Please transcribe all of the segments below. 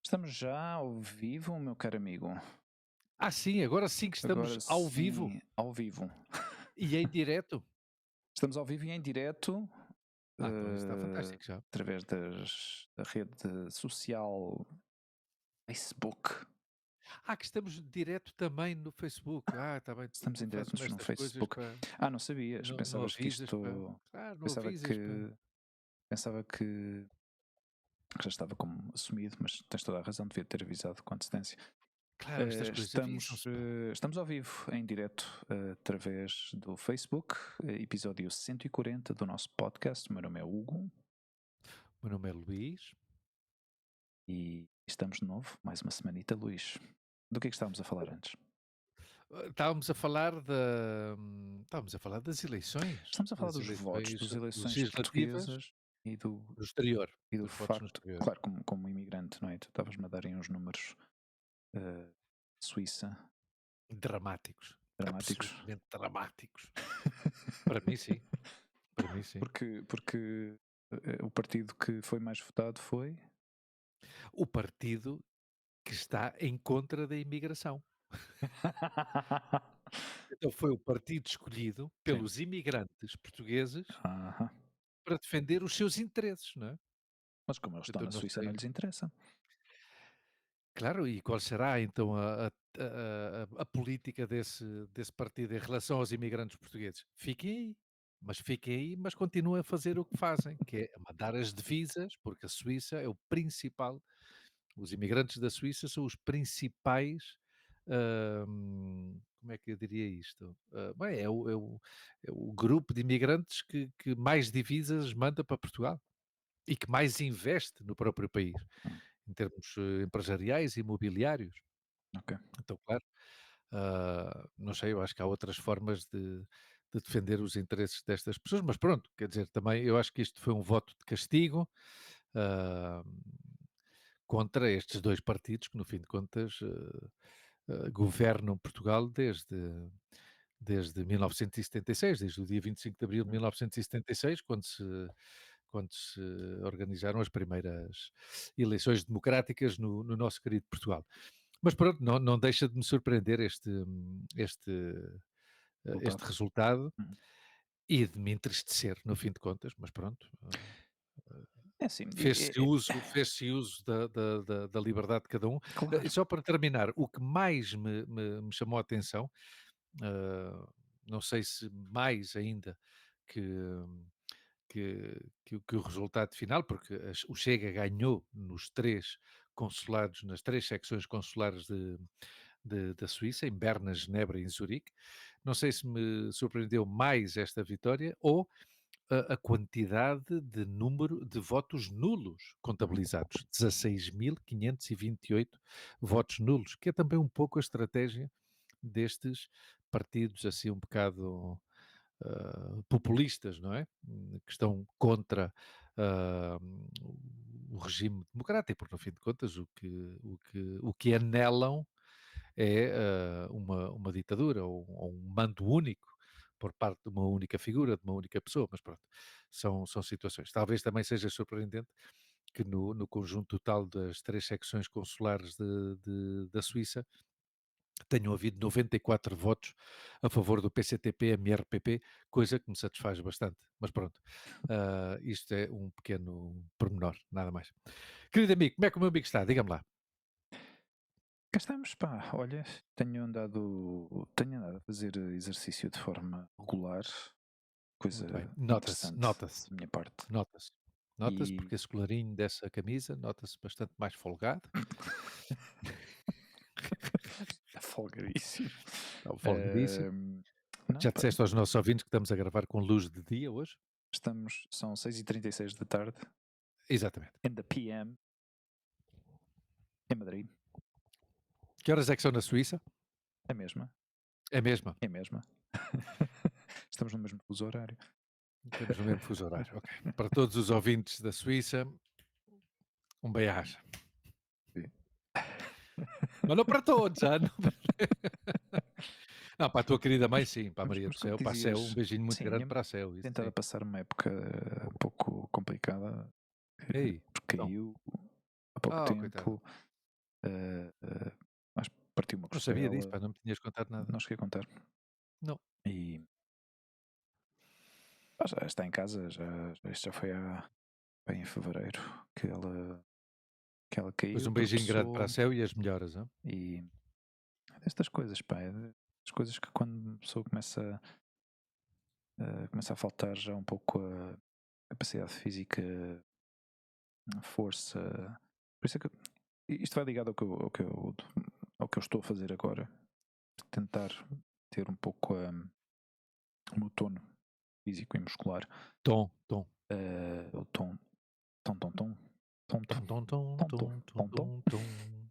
Estamos já ao vivo, meu caro amigo. Sim, agora sim que estamos Agora ao vivo sim, ao vivo. e em direto. Estamos ao vivo e em direto, Então isso está eh, fantástico já. através da rede social Facebook. Que estamos direto também no Facebook. Está bem, tu Estamos em direto fazes-me no estas coisas, Facebook. pá, Não sabias? não Pensavas que avisas, pá. isto. Claro, não Pensava avisas, pá. que. Pensava que já estava como assumido, mas tens toda a razão, devia ter avisado com antecedência. Claro, estas coisas avisam-se, pá. Estamos ao vivo, em direto, através do Facebook, episódio 140 do nosso podcast. O meu nome é Hugo O meu nome é Luís. e estamos de novo, mais uma semanita, Luís. Do que é que estávamos a falar antes? Estávamos a falar das eleições, Estamos a falar das dos votos, eleições das eleições legislativas portuguesas no exterior, e do dos votos no facto, exterior. claro, como imigrante, não é? Tu estavas-me a dar aí uns números eh, Suíça, Dramáticos, dramáticos. absolutamente dramáticos. Para mim sim, para mim sim. Porque o partido que foi mais votado foi. O partido que está em contra da imigração. Então foi o partido escolhido Sim. pelos imigrantes portugueses Aham. para defender os seus interesses, não é? Mas como eles estão Então na não Suíça, não sei, lhes interessa. claro, e qual será então a política desse partido em relação aos imigrantes portugueses? Fiquem aí, mas continuem a fazer o que fazem, que é mandar as divisas, porque a Suíça é o principal, os imigrantes da Suíça são os principais, como é que eu diria isto? Bem, é o grupo de imigrantes que mais divisas manda para Portugal e que mais investe no próprio país, Hum, em termos empresariais e imobiliários. ok. Então, claro, não sei, eu acho que há outras formas de defender os interesses destas pessoas, mas pronto, quer dizer, também eu acho que isto foi um voto de castigo. ah, Contra estes 2 partidos que, no fim de contas, governam Portugal desde 1976, desde o dia 25 de abril de Hum. 1976, quando se organizaram as primeiras eleições democráticas no nosso querido Portugal. Mas pronto, não deixa de me surpreender este, este Resultado. resultado Hum. e de me entristecer, no fim de contas, mas pronto, É assim, fez-se uso da liberdade de cada um. E claro. só para terminar, o que mais me chamou a atenção, ah, não sei se mais ainda que, que o resultado final, porque o Chega ganhou nos 3 consulados, nas 3 secções consulares da Suíça, em Berna, Genebra e em Zurique. Não sei se me surpreendeu mais esta vitória ou a quantidade de número de votos nulos Uhum. contabilizados, 16.528 votos nulos, que é também um pouco a estratégia destes partidos assim um bocado populistas, não é? Que estão contra ah, o regime democrático, porque no fim de contas o que anelam é uma ditadura ou um mando único por parte de uma única figura, de uma única pessoa, mas pronto, são situações. Talvez também seja surpreendente que no conjunto total das 3 secções consulares da Suíça tenham havido 94 votos a favor do PCTP-MRPP, coisa que me satisfaz bastante. Mas pronto, isto é um pequeno pormenor, nada mais. Querido amigo, como é que o meu amigo está? Diga-me lá. Cá estamos, pá. Olha, tenho andado a fazer exercício de forma regular, coisa Muito bem. Nota-se, interessante nota-se, da minha parte. nota-se. Nota-se E porque esse colarinho dessa camisa nota-se bastante mais folgado. está folgadíssimo. Está folgadíssimo. Ahm, não, Já pá, disseste aos nossos ouvintes que estamos a gravar com luz de dia hoje? são 6h36 da tarde, Exatamente. in the PM, em Madrid. Que horas é que são na Suíça? É a mesma, É mesmo? é a mesma. Estamos no mesmo fuso horário. Temos o mesmo fuso horário, ok. Para todos os ouvintes da Suíça, um bem-aja. Sim. Mas não para todos, não. Não, para a tua querida mãe, sim. Para a Maria Mas do como Céu, para a Céu, um dizias, beijinho muito sim, grande para a Céu, isso tentado sim. passar uma época um pouco complicada, Ei, porque então. caiu há pouco Coitado. tempo. Acho que parti uma Não sabia disso, costela, pá, não me tinhas contado nada. não cheguei a contar. Não. E já está em casa, isto já foi bem em fevereiro que ela Pois caiu, um beijinho grande para tropeçou a Céu e as melhoras, hã? e estas coisas, pá, as coisas que quando a pessoa começa a faltar já um pouco a capacidade física, a força. Por isso é que isto vai ligado ao que eu estou a fazer agora. Tentar ter um pouco o meu tono físico e muscular. Tom. O tom, tom, tom, tom, tom, tom, Tom, tom, tom, tom, tom, tom, tom, tom, tom. tom, tom.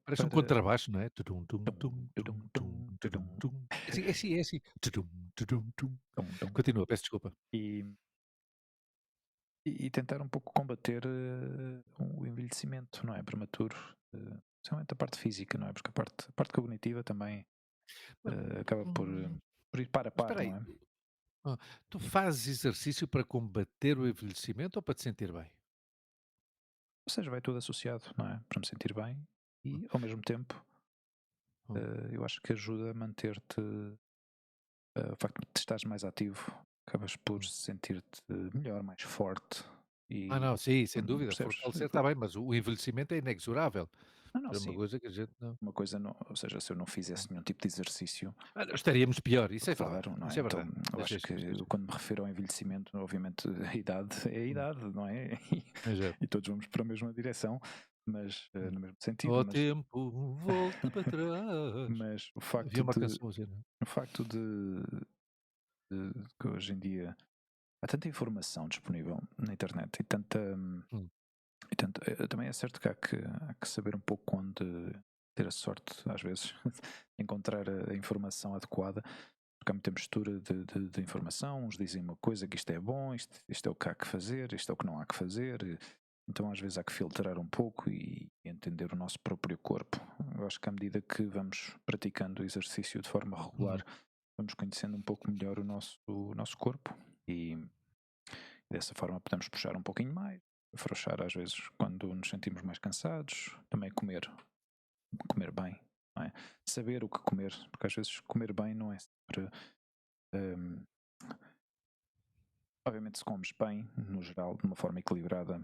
Parece um Para. contrabaixo, não é? Tudum, tum, Tum, tum, tudum, tum, tum, tum, tudum, tudum, tum. É assim. Tudum, tudum, tum. tum, tum. Continua, peço desculpa. E tentar um pouco combater o envelhecimento, não é? Prematuro. Principalmente a parte física, não é? Porque a parte cognitiva também Mas, acaba hum, por ir par a mas par, espera não aí, é? tu fazes exercício para combater o envelhecimento ou para te sentir bem? Ou seja, vai tudo associado, não é? Para me sentir bem Hum, e, ao mesmo tempo, hum, eu acho que ajuda a manter-te. O facto de estares mais ativo, acabas por hum. sentir-te melhor, mais forte e. Não, sim, sem dúvida, Percebes? fortalecer está bem, mas o envelhecimento é inexorável. Não, não, É uma sim. coisa que a gente não. Uma coisa não. Ou seja, se eu não fizesse nenhum tipo de exercício. Não, estaríamos pior, Claro, não é? isso é Então, verdade. eu acho Deixa que dizer. quando me refiro ao envelhecimento, obviamente a idade é a Hum, idade, não é? Exato. E todos vamos para a mesma direção, mas Hum. no mesmo sentido, Ó tempo, volta para trás. mas o Havia facto uma de, canção assim, não é? o facto de que hoje em dia há tanta informação disponível na internet e tanta. Hum, E tanto, também é certo que há que saber um pouco onde ter a sorte, às vezes, de encontrar a informação adequada, porque há muita mistura de informação. Uns dizem uma coisa que isto é bom, isto é o que há que fazer, isto é o que não há que fazer. Então, às vezes, há que filtrar um pouco e entender o nosso próprio corpo. Eu acho que à medida que vamos praticando o exercício de forma regular, uhum, vamos conhecendo um pouco melhor o nosso corpo e dessa forma podemos puxar um pouquinho mais, afrouxar às vezes quando nos sentimos mais cansados, também comer bem, não é? Saber o que comer, porque às vezes comer bem não é sempre. hum, Obviamente, se comes bem, no geral, de uma forma equilibrada,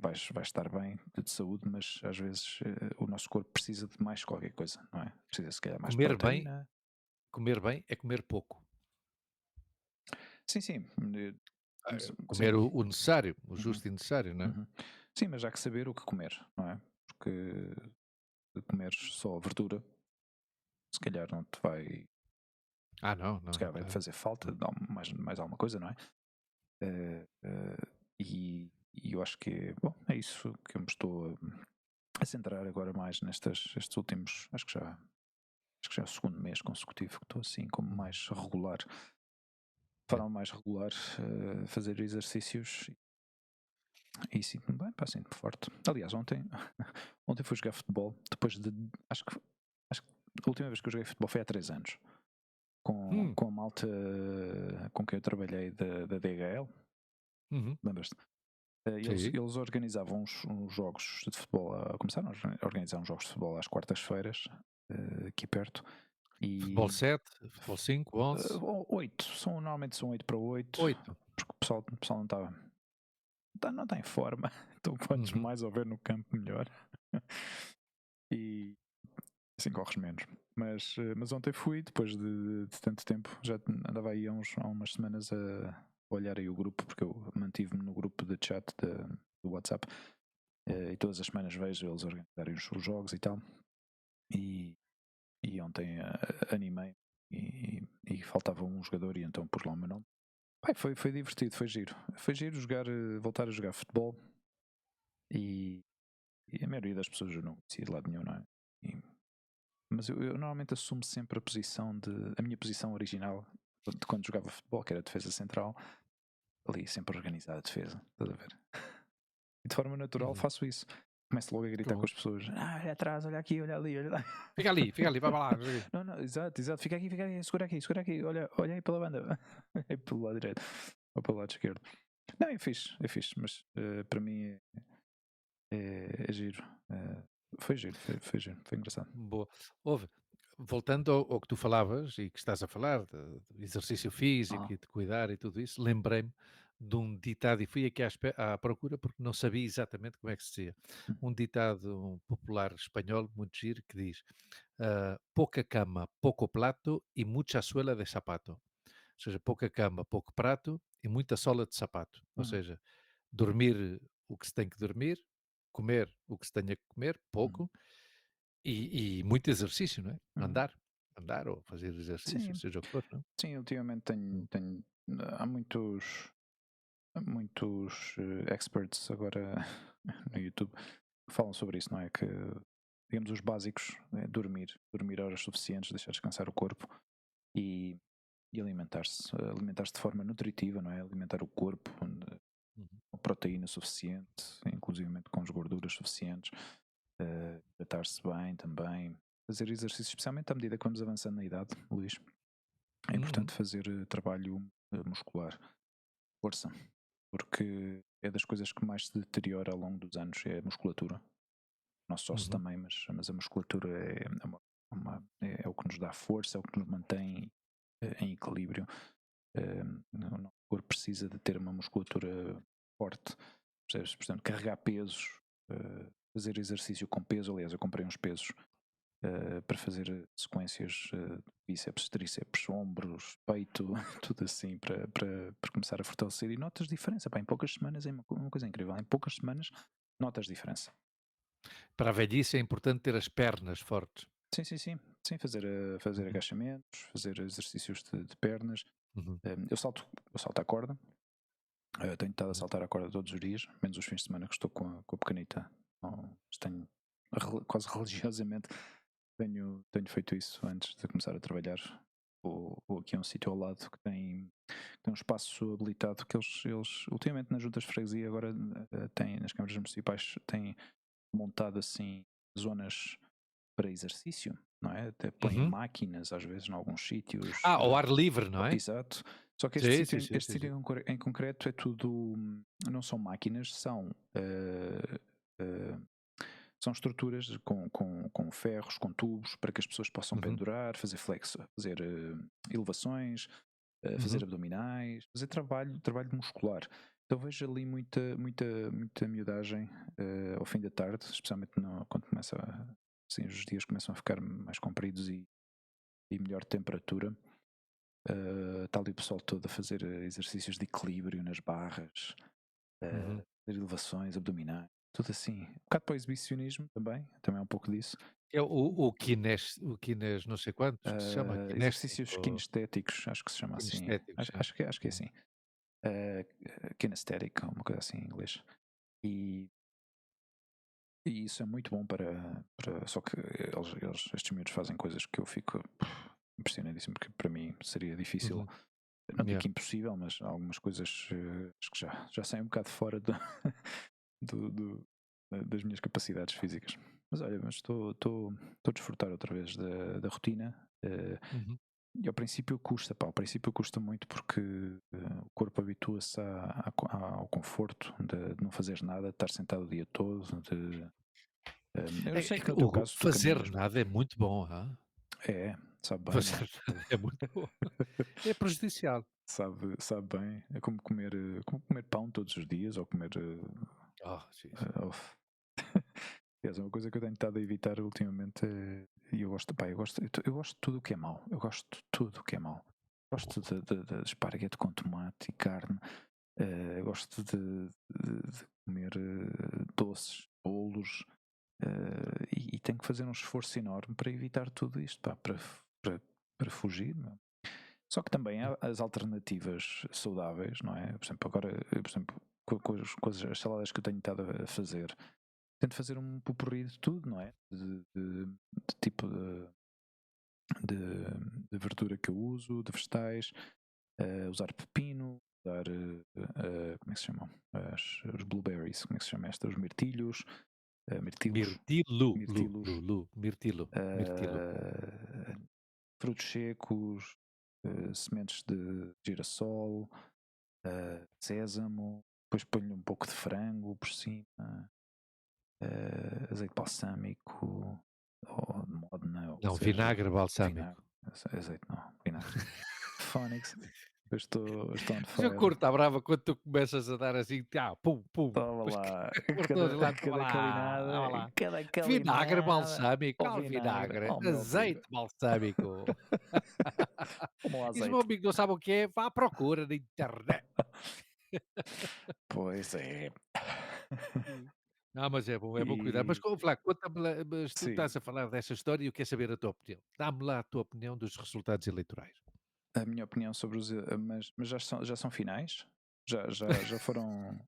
vais estar bem de saúde, mas às vezes o nosso corpo precisa de mais qualquer coisa, não é? Precisa se calhar mais de Comer bem proteína. comer bem é comer pouco. Sim, sim, sim. Comer o necessário, o Uhum, justo e necessário, não é? uhum. Sim, mas há que saber o que comer, não é? Porque de comeres só verdura, se calhar não te vai, se Não, calhar vai claro. fazer falta Hum, de mais alguma coisa, não é? E eu acho que é isso que eu me estou a centrar agora mais estes últimos, acho que já é o segundo mês consecutivo que estou assim como uhum, mais regular, de yeah. forma mais regular, a fazer exercícios e sinto-me bem, pá, sinto-me forte. Aliás, ontem fui jogar futebol, depois de, acho que a última vez que eu joguei futebol foi há 3 anos. com, Hum, com a malta com quem eu trabalhei da DHL, uhum, lembras-te? Eles, sim. eles organizavam uns jogos de futebol, começaram a organizar uns jogos de futebol às quartas-feiras, aqui perto, Futebol e 7, futebol 5, 11, 8, normalmente são 8 para 8, 8. porque o pessoal não está em forma, então quantos Uhum. mais houver no campo, melhor, e assim corres menos. Mas ontem fui, depois de tanto tempo, já andava aí há umas semanas a olhar aí o grupo, porque eu mantive-me no grupo de chat do WhatsApp, e todas as semanas vejo eles organizarem os jogos e tal, e, e ontem animei e faltava um jogador e então pus lá o meu nome. Pai, foi divertido, foi giro jogar, voltar a jogar futebol e, e a maioria das pessoas eu não conhecia de lado nenhum, não é? Mas eu normalmente assumo sempre a minha posição original de quando jogava futebol, que era defesa central, ali sempre organizada a defesa, estás a ver? E de forma natural Uhum. faço isso. Começo logo a gritar com Pronto. as pessoas: olha atrás, olha aqui, olha ali, olha lá. Fica ali, vai para lá, não sei o quê. Não, não, exato, fica aqui, segura aqui, olha aí pela banda, olha aí pelo lado direito ou pelo lado esquerdo. Não, é fixe, mas para mim é giro. Foi giro, foi giro, foi engraçado. Boa. Ouve, voltando ao que tu falavas e que estás a falar, de exercício físico Ah, e de cuidar e tudo isso, lembrei-me de um ditado e fui aqui à procura porque não sabia exatamente como é que se dizia. hum, Um ditado popular espanhol muito giro que diz: pouca cama, pouco plato e mucha suela de sapato. Ou seja, pouca cama, pouco prato e muita sola de sapato. Ou uhum, seja, dormir o que se tem que dormir, comer o que se tenha que comer, uhum, pouco, e muito exercício, não é? uhum. Andar ou fazer exercício, Sim, seja o que for, não é? sim, ultimamente Hum, há muitos experts agora no YouTube que falam sobre isso, não é? Que, digamos, os básicos, é dormir horas suficientes, deixar descansar o corpo e, e alimentar-se de forma nutritiva, não é? Alimentar o corpo uhum, com proteína suficiente, inclusive com as gorduras suficientes, hidratar-se bem também, fazer exercício, especialmente à medida que vamos avançando na idade, Luís. É uhum, importante fazer trabalho muscular, força, porque é das coisas que mais se deteriora ao longo dos anos, é a musculatura. O nosso osso uhum, também, mas a musculatura é o que nos dá força, é o que nos mantém em equilíbrio. O nosso corpo precisa de ter uma musculatura forte, percebes? Portanto, carregar pesos, fazer exercício com peso. Aliás, eu comprei uns pesos para fazer sequências de bíceps, tríceps, ombros, peito, tudo assim, para começar a fortalecer. E notas diferença, pá, em poucas semanas é uma coisa incrível. Em poucas semanas notas diferença. Para a velhice é importante ter as pernas fortes. Sim, sim, sim. Sim, fazer Uhum, agachamentos, fazer exercícios de pernas. uhum, Eu salto a corda. Tenho estado a uhum. saltar a corda todos os dias, menos os fins de semana que estou com a pequenita. Não, mas tenho quase religiosamente tenho feito isso antes de começar a trabalhar. Vou aqui a um sítio ao lado que tem um espaço habilitado que eles ultimamente nas juntas de freguesia agora têm, nas câmaras municipais, têm montado assim zonas para exercício, não é? Até põem Uhum. máquinas às vezes em alguns sítios. Ao ar livre, não é? Exato. Só que este Sim, sítio, sim, sim, este sim, sítio sim. em concreto é tudo, não são máquinas, eh, são estruturas com ferros, com tubos, para que as pessoas possam Uhum, pendurar, fazer flex, fazer elevações, fazer uhum, abdominais, fazer trabalho muscular. Então vejo ali muita miudagem ao fim da tarde, especialmente quando assim, os dias começam a ficar mais compridos e melhor temperatura. Está ali o pessoal todo a fazer exercícios de equilíbrio nas barras, uhum. fazer elevações abdominais, tudo assim. Um bocado para o exibicionismo também é um pouco disso. É o Kines não sei quantos que se chama, Exercícios kinéstico, kinestéticos, acho que se chama assim. kinestéticos, Acho, é. acho que, acho que é Uhum, assim. Kinesthetic, uma coisa assim em inglês. E, e isso é muito bom só que estes miúdos fazem coisas que eu fico impressionadíssimo, porque para mim seria difícil. uhum. Não digo Yeah. que impossível, mas algumas coisas acho que já saem um bocado fora do- do- das minhas capacidades físicas. Mas olha, mas estou a desfrutar outra vez da rotina. Uhum. E ao princípio custa, pá, ao princípio custa muito porque o corpo habitua-se ao conforto de não fazer nada, de estar sentado o dia todo. Eu sei É que que no teu o caso tu fazer caminhas. nada é muito bom, É, sabe bem, não fazer é? nada é muito bom. É prejudicial. Sabe bem. É como comer pão todos os dias ou comer. Sim, sim. Uh, Aliás, uma coisa que eu tenho estado a evitar ultimamente e eu gosto, pá, eu gosto de tudo o que é mau. Eu gosto de tudo o que é mau. Gosto de esparguete com tomate e carne. Gosto de comer doces, bolos. E tenho que fazer um esforço enorme para evitar tudo isto, pá, para, para fugir. Meu. Só que também há as alternativas saudáveis, não é? Por exemplo, agora, por exemplo, as saladas que eu tenho estado a fazer, tento fazer um pupurri de tudo, não é? De tipo de, de verdura que eu uso, de vegetais, usar pepino, usar, como é que se chamam? Os blueberries, como é que se chama esta? Os mirtilhos, mirtilos, Mirtilo, mirtilos, mirtilo. eh, frutos secos, sementes de girassol, sésamo, depois ponho um pouco de frango por cima. azeite balsâmico, ou de modena, ou o que Não, seja. vinagre Vinagre. balsâmico. Azeite não, vinagre. Phonics, eu estou on Mas eu fire. curto à brava quando tu começas a dar assim, pum, pum, Toma depois lá, por todos cada, os lados, cada toma calinada, lá. cada Vinagre calinada, balsâmico, ao qual vinagre, vinagre? ao meu amigo. Azeite balsâmico. Toma lá E se o meu azeite. amigo não sabe o que é, vá à procura na internet. Pois é. Hum. Não, mas é bom cuidar. Mas E ouve lá, conta-me lá, mas tu sim, estás a falar dessa história e eu quero saber a tua opinião. Dá-me lá a tua opinião dos resultados eleitorais. a minha opinião sobre os. Mas já são finais? Já foram.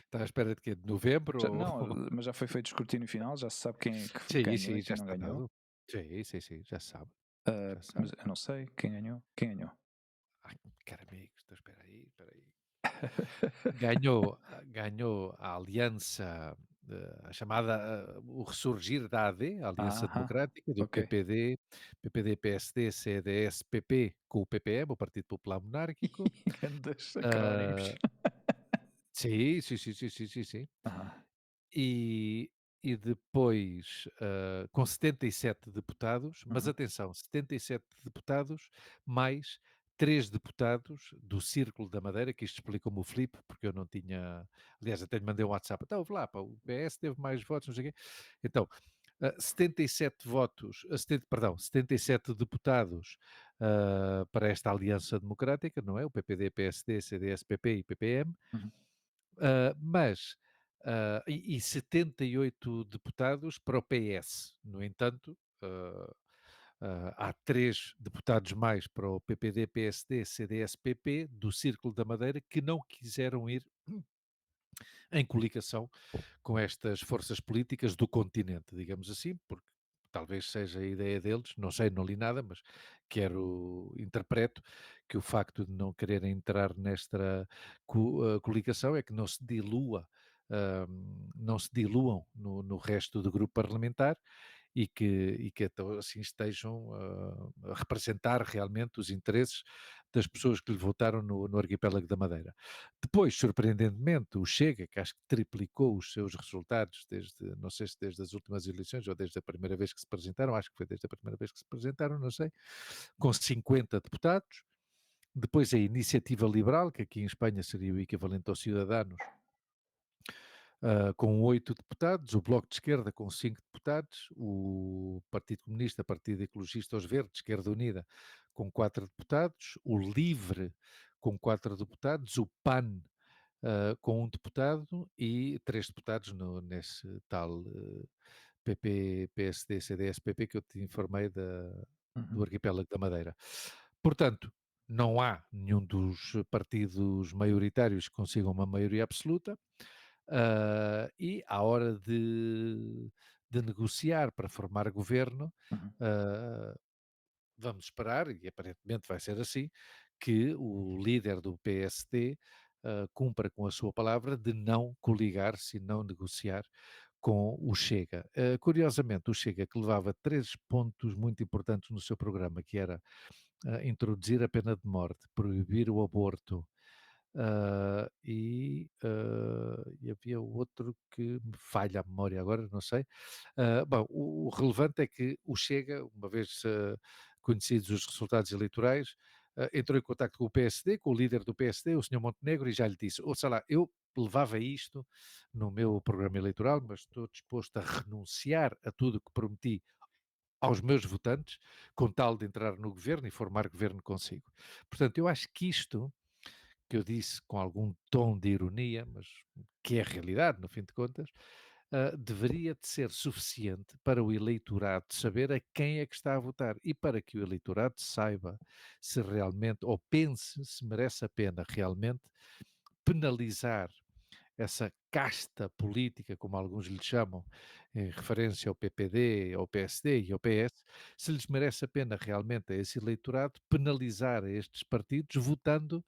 Estás à espera de quê? De novembro ou... Não, mas já foi feito o escrutínio final, já se sabe quem é que Sim, ganhou sim, e já quem não está ganhou. dado. Sim, sim, sim, já se sabe, já se Mas sabe. eu não sei quem ganhou. Quem ganhou? Ai, caro amigo, então espera aí, espera aí. Ganhou a aliança, a chamada, o ressurgir da AD, a Aliança Aham, Democrática, do ok. PPD, PSD, CDS, PP, com o PPM, o Partido Popular Monárquico. Grandes acrónimos. Ah, sim, sim, sim, sim, sim, sim, sim. Aham. E e depois, com 77 deputados, mas Uhum. atenção, 77 deputados mais 3 deputados do Círculo da Madeira, que isto explicou-me o Filipe, porque eu não tinha, aliás, até lhe mandei um WhatsApp: "Então, ouve lá, pá, o PS teve mais votos, não sei o quê". Então, 77 votos, 77 deputados, para esta aliança democrática, não é, o PPD, PSD, CDS, PP e PPM. Uhum. Mas, 78 deputados para o PS. No entanto, há 3 deputados mais para o PPD, PSD, CDS, PP, do Círculo da Madeira, que não quiseram ir em coligação com estas forças políticas do continente, digamos assim, porque talvez seja a ideia deles, não sei, não li nada, mas interpreto que o facto de não quererem entrar nesta coligação é que não se dilua, não se diluam no resto do grupo parlamentar e que então assim estejam a representar realmente os interesses das pessoas que lhe votaram no arquipélago da Madeira. Depois, surpreendentemente, o Chega, que acho que triplicou os seus resultados desde, não sei se desde as últimas eleições ou desde a primeira vez que se apresentaram, acho que foi desde a primeira vez que se apresentaram, não sei, com 50 deputados. Depois a Iniciativa Liberal, que aqui em Espanha seria o equivalente aos Ciudadanos, com 8 deputados, o Bloco de Esquerda com 5 deputados, o Partido Comunista, Partido Ecologista, os Verdes, Esquerda Unida, com 4 deputados, o Livre com 4 deputados, o PAN com um deputado e 3 deputados nesse tal PP, PSD, CDS, PP que eu te informei do Uhum. arquipélago da Madeira. Portanto, não há nenhum dos partidos maioritários que consigam uma maioria absoluta. E à hora de negociar para formar governo, Uhum. ah, vamos esperar, e aparentemente vai ser assim, que o líder do PSD cumpra com a sua palavra de não coligar-se e não negociar com o Chega. Curiosamente, o Chega, que levava 3 pontos muito importantes no seu programa, que era introduzir a pena de morte, proibir o aborto, e havia outro que me falha a memória agora, não sei. Bom, o relevante é que o Chega, uma vez conhecidos os resultados eleitorais, entrou em contacto com o PSD, com o líder do PSD, o Senhor Montenegro, e já lhe disse: ouça lá, eu levava isto no meu programa eleitoral, mas estou disposto a renunciar a tudo o que prometi aos meus votantes, com tal de entrar no governo e formar governo consigo. Portanto, eu acho que isto que eu disse com algum tom de ironia, mas que é a realidade, no fim de contas, deveria de ser suficiente para o eleitorado saber a quem é que está a votar e para que o eleitorado saiba se realmente, ou pense se merece a pena realmente penalizar essa casta política, como alguns lhe chamam, em referência ao PPD, ao PSD e ao PS, se lhes merece a pena realmente a esse eleitorado penalizar estes partidos votando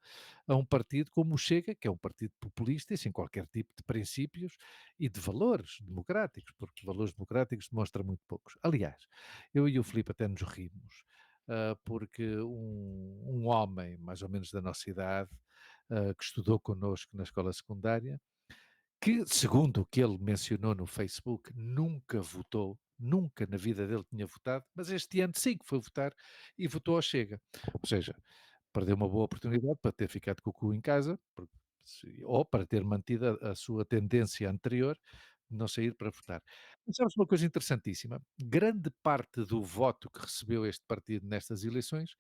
a um partido como o Chega, que é um partido populista e sem qualquer tipo de princípios e de valores democráticos, porque valores democráticos demonstra muito poucos. Aliás, eu e o Filipe até nos rimos, porque um homem mais ou menos da nossa idade, que estudou connosco na escola secundária, que, segundo o que ele mencionou no Facebook, nunca votou, nunca na vida dele tinha votado, mas este ano sim que foi votar e votou ao Chega. Ou seja, perdeu uma boa oportunidade para ter ficado com o cu em casa, ou para ter mantido a sua tendência anterior de não sair para votar. Mas sabes uma coisa interessantíssima? Grande parte do voto que recebeu este partido nestas eleições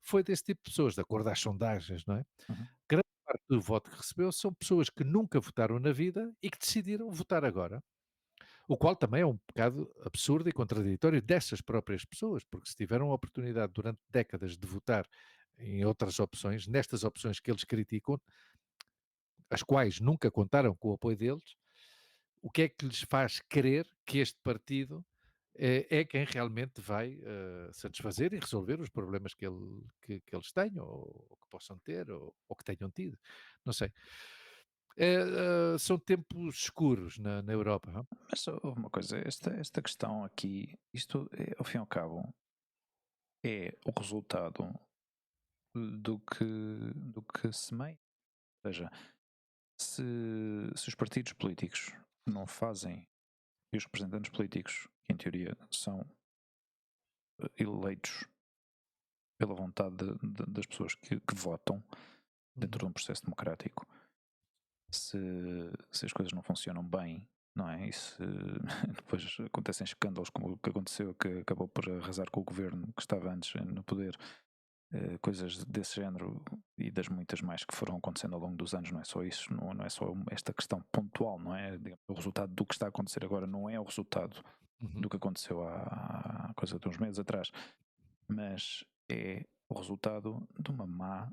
foi desse tipo de pessoas, de acordo às sondagens, não é? Uhum. Grande parte do voto que recebeu são pessoas que nunca votaram na vida e que decidiram votar agora. O qual também é um bocado absurdo e contraditório dessas próprias pessoas, porque se tiveram a oportunidade durante décadas de votar em outras opções, nestas opções que eles criticam, as quais nunca contaram com o apoio deles, o que é que lhes faz crer que este partido é quem realmente vai satisfazer e resolver os problemas que eles têm, ou que possam ter, ou que tenham tido? Não sei. São tempos escuros na Europa. Não? Mas houve uma coisa, esta questão aqui, isto, ao fim e ao cabo, é o resultado do que semeia. Ou seja, se os partidos políticos não fazem, e os representantes políticos, que em teoria são eleitos pela vontade das pessoas que votam dentro Uhum. de um processo democrático, se, se as coisas não funcionam bem, não é? E se depois acontecem escândalos como o que aconteceu, que acabou por arrasar com o governo que estava antes no poder, coisas desse género e das muitas mais que foram acontecendo ao longo dos anos, não é só isso, não é só esta questão pontual, não é? Digamos, o resultado do que está a acontecer agora não é o resultado Uhum. do que aconteceu há coisa de uns meses atrás, mas é o resultado de uma má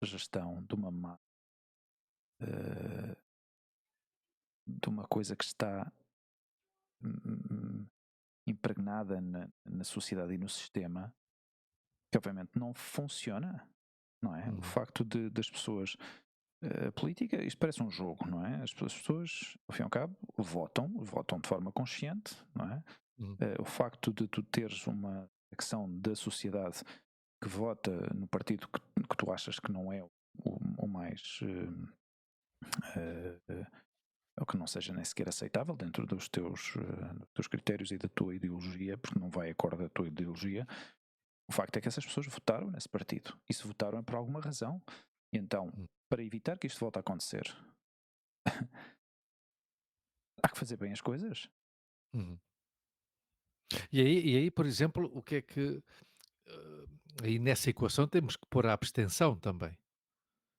gestão, eh, de uma coisa que está impregnada na sociedade e no sistema, que obviamente não funciona, não é? O Uhum. facto das pessoas. A política, isto parece um jogo, não é? As pessoas, ao fim e ao cabo, votam de forma consciente, não é? Uhum. O facto de tu teres uma secção da sociedade que vota no partido que tu achas que não é o mais. Ou que não seja nem sequer aceitável dentro dos teus critérios e da tua ideologia, porque não vai acorde da tua ideologia. O facto é que essas pessoas votaram nesse partido. E se votaram é por alguma razão. E então, Uhum. para evitar que isto volte a acontecer, há que fazer bem as coisas. Uhum. E aí, por exemplo, o que é que aí nessa equação temos que pôr a abstenção também.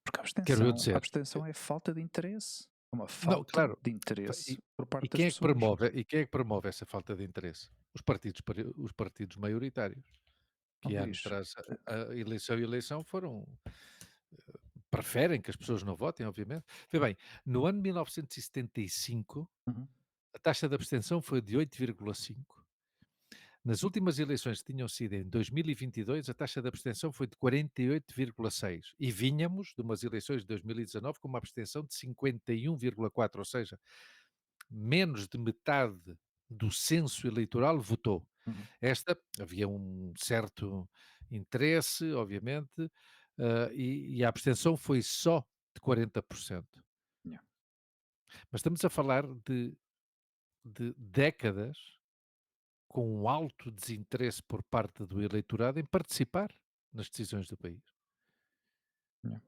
Porque a Quero eu abstenção, a dizer, abstenção é falta de interesse. É uma não, falta claro, de fa interesse por e parte das quem é que pessoas. promove essa falta de interesse? Os partidos maioritários, Ó que ano Luís, tras a eleição e eleição foram preferem que as pessoas não votem, obviamente. Vê bem, no ano 1975, uhum, a taxa de abstenção foi de 8,5. Nas últimas eleições que tinham sido em 2022, a taxa de abstenção foi de 48,6 e vínhamos de umas eleições de 2019 com uma abstenção de 51,4, ou seja, menos de metade do censo eleitoral votou. uhum, Esta havia um certo interesse, obviamente, e a abstenção foi só de 40%. yeah, Mas estamos a falar de décadas com um alto desinteresse por parte do eleitorado em participar nas decisões do país. yeah.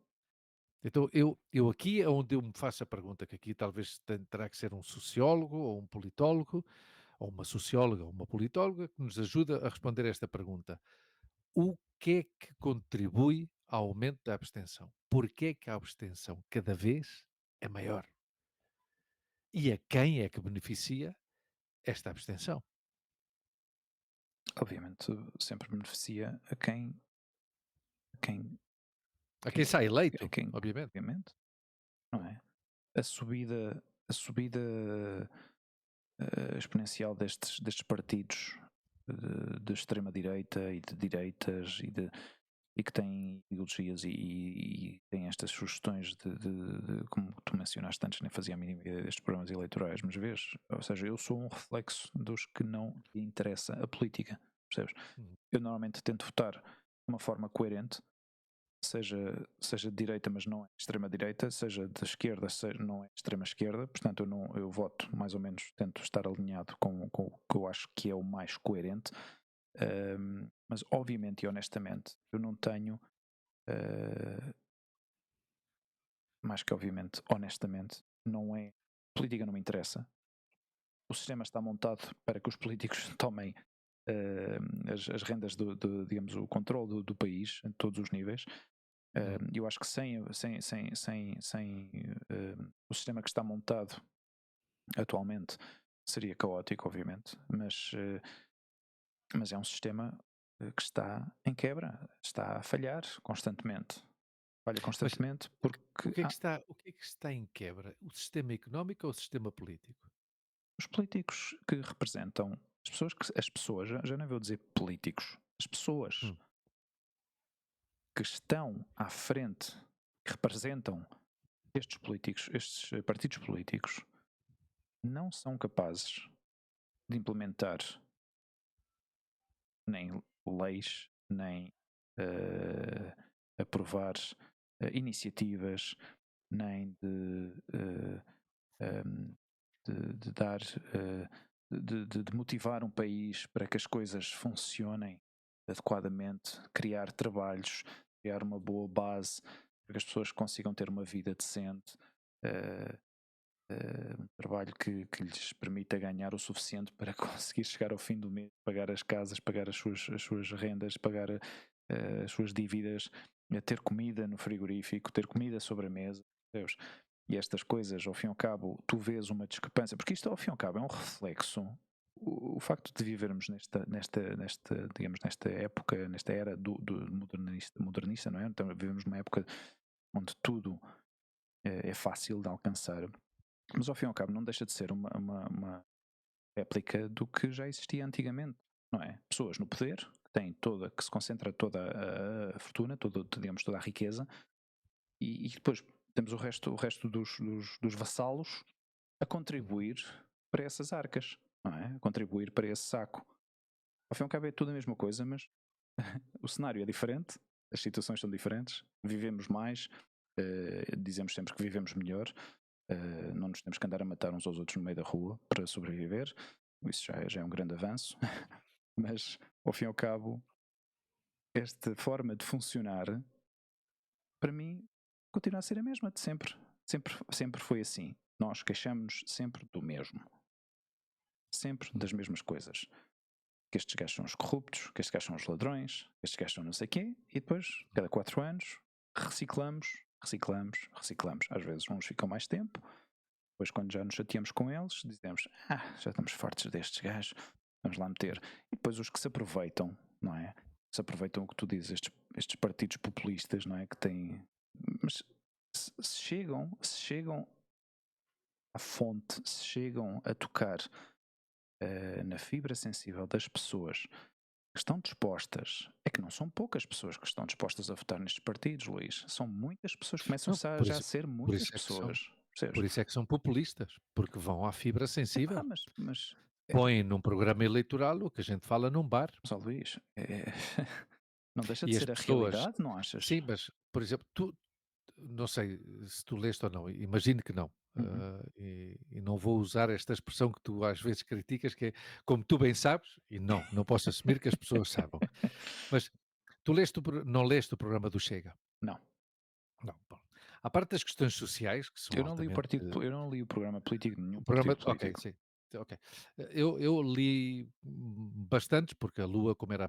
Então, eu aqui é onde eu me faço a pergunta, que aqui talvez terá que ser um sociólogo, ou um politólogo, ou uma socióloga, ou uma politóloga, que nos ajuda a responder esta pergunta. O que é que contribui ao aumento da abstenção? Porquê é que a abstenção cada vez é maior? E a quem é que beneficia esta abstenção? Obviamente sempre beneficia a quem, A quem quem sai quer, a eleito, quem, obviamente. obviamente, não é? A subida exponencial destes partidos de extrema-direita e de direitas e que têm ideologias e têm estas sugestões como tu mencionaste antes, nem fazia a mínima ideia destes programas eleitorais, mas vês, ou seja, eu sou um reflexo dos que não lhe interessa a política, percebes? Uhum. Eu normalmente tento votar de uma forma coerente, seja de direita, mas não é extrema-direita, seja de esquerda, seja, não é extrema-esquerda. Portanto, eu voto mais ou menos, tento estar alinhado com o que eu acho que é o mais coerente. Mas, obviamente e honestamente, eu não tenho, mais que obviamente, honestamente, não é. Política não me interessa. O sistema está montado para que os políticos tomem as rendas digamos, o controle do país em todos os níveis. Eu acho que sem o sistema que está montado atualmente seria caótico, obviamente, mas é um sistema que está em quebra, está a falhar constantemente. Falha Mas constantemente porque o que é que está em quebra? O sistema económico ou o sistema político? os políticos que representam as pessoas, já não vou dizer políticos, as pessoas Hum, que estão à frente, que representam estes políticos, estes partidos políticos, não são capazes de implementar nem leis, nem aprovar iniciativas, nem um, de dar, de motivar um país para que as coisas funcionem adequadamente, criar trabalhos, criar uma boa base para que as pessoas consigam ter uma vida decente. Uh, um trabalho que lhes permita ganhar o suficiente para conseguir chegar ao fim do mês, pagar as casas, pagar as suas rendas, pagar as suas dívidas, ter comida no frigorífico, ter comida sobre a mesa, Deus. E estas coisas, ao fim e ao cabo, tu vês uma discrepância, porque isto, ao fim e ao cabo, é um reflexo. O facto de vivermos digamos, nesta época, nesta era do modernista, não é? Então, vivemos numa época onde tudo é fácil de alcançar, mas ao fim e ao cabo não deixa de ser uma réplica do que já existia antigamente, não é? Pessoas no poder, que se concentra toda a fortuna, digamos, toda a riqueza, e depois temos o resto dos vassalos a uhum. contribuir para essas arcas, não é? A contribuir para esse saco. Ao fim e ao cabo é tudo a mesma coisa, mas o cenário é diferente, as situações são diferentes, vivemos mais, dizemos sempre que vivemos melhor, não nos temos que andar a matar uns aos outros no meio da rua para sobreviver, isso já é um grande avanço, mas ao fim e ao cabo, esta forma de funcionar, para mim, continua a ser a mesma de sempre. Sempre foi assim. Nós queixamos sempre do mesmo. Sempre das mesmas coisas. Que estes gajos são os corruptos, que estes gajos são os ladrões, que estes gajos são não sei quê, e depois, cada 4 anos, reciclamos. Às vezes uns ficam mais tempo, depois quando já nos chateamos com eles, dizemos, já estamos fartos destes gajos, vamos lá meter. E depois os que se aproveitam, não é? Se aproveitam o que tu dizes, estes partidos populistas, não é? Que têm... Mas se chegam à fonte, se chegam a tocar na fibra sensível das pessoas que estão dispostas, é que não são poucas pessoas que estão dispostas a votar nestes partidos, Luís. São muitas pessoas, começam Não, já a ser por muitas isso é que são pessoas. Percebes? por isso é que são populistas, porque vão à fibra Epá, sensível. mas Põem num programa eleitoral o que a gente fala num bar. Só Luís, não deixa de E as ser a pessoas realidade, não achas? sim, mas, por exemplo, tu não sei se tu leste ou não, imagino que não. Uhum. E não vou usar esta expressão que tu às vezes criticas, que é como tu bem sabes, e não posso assumir que as pessoas saibam. Mas tu não leste o programa do Chega? Não. Não, bom. À parte das questões sociais, que são altamente. Eu não li o programa político de nenhum O partido programa, ok, político. sim. Ok. Eu li bastantes, porque a Lua, como era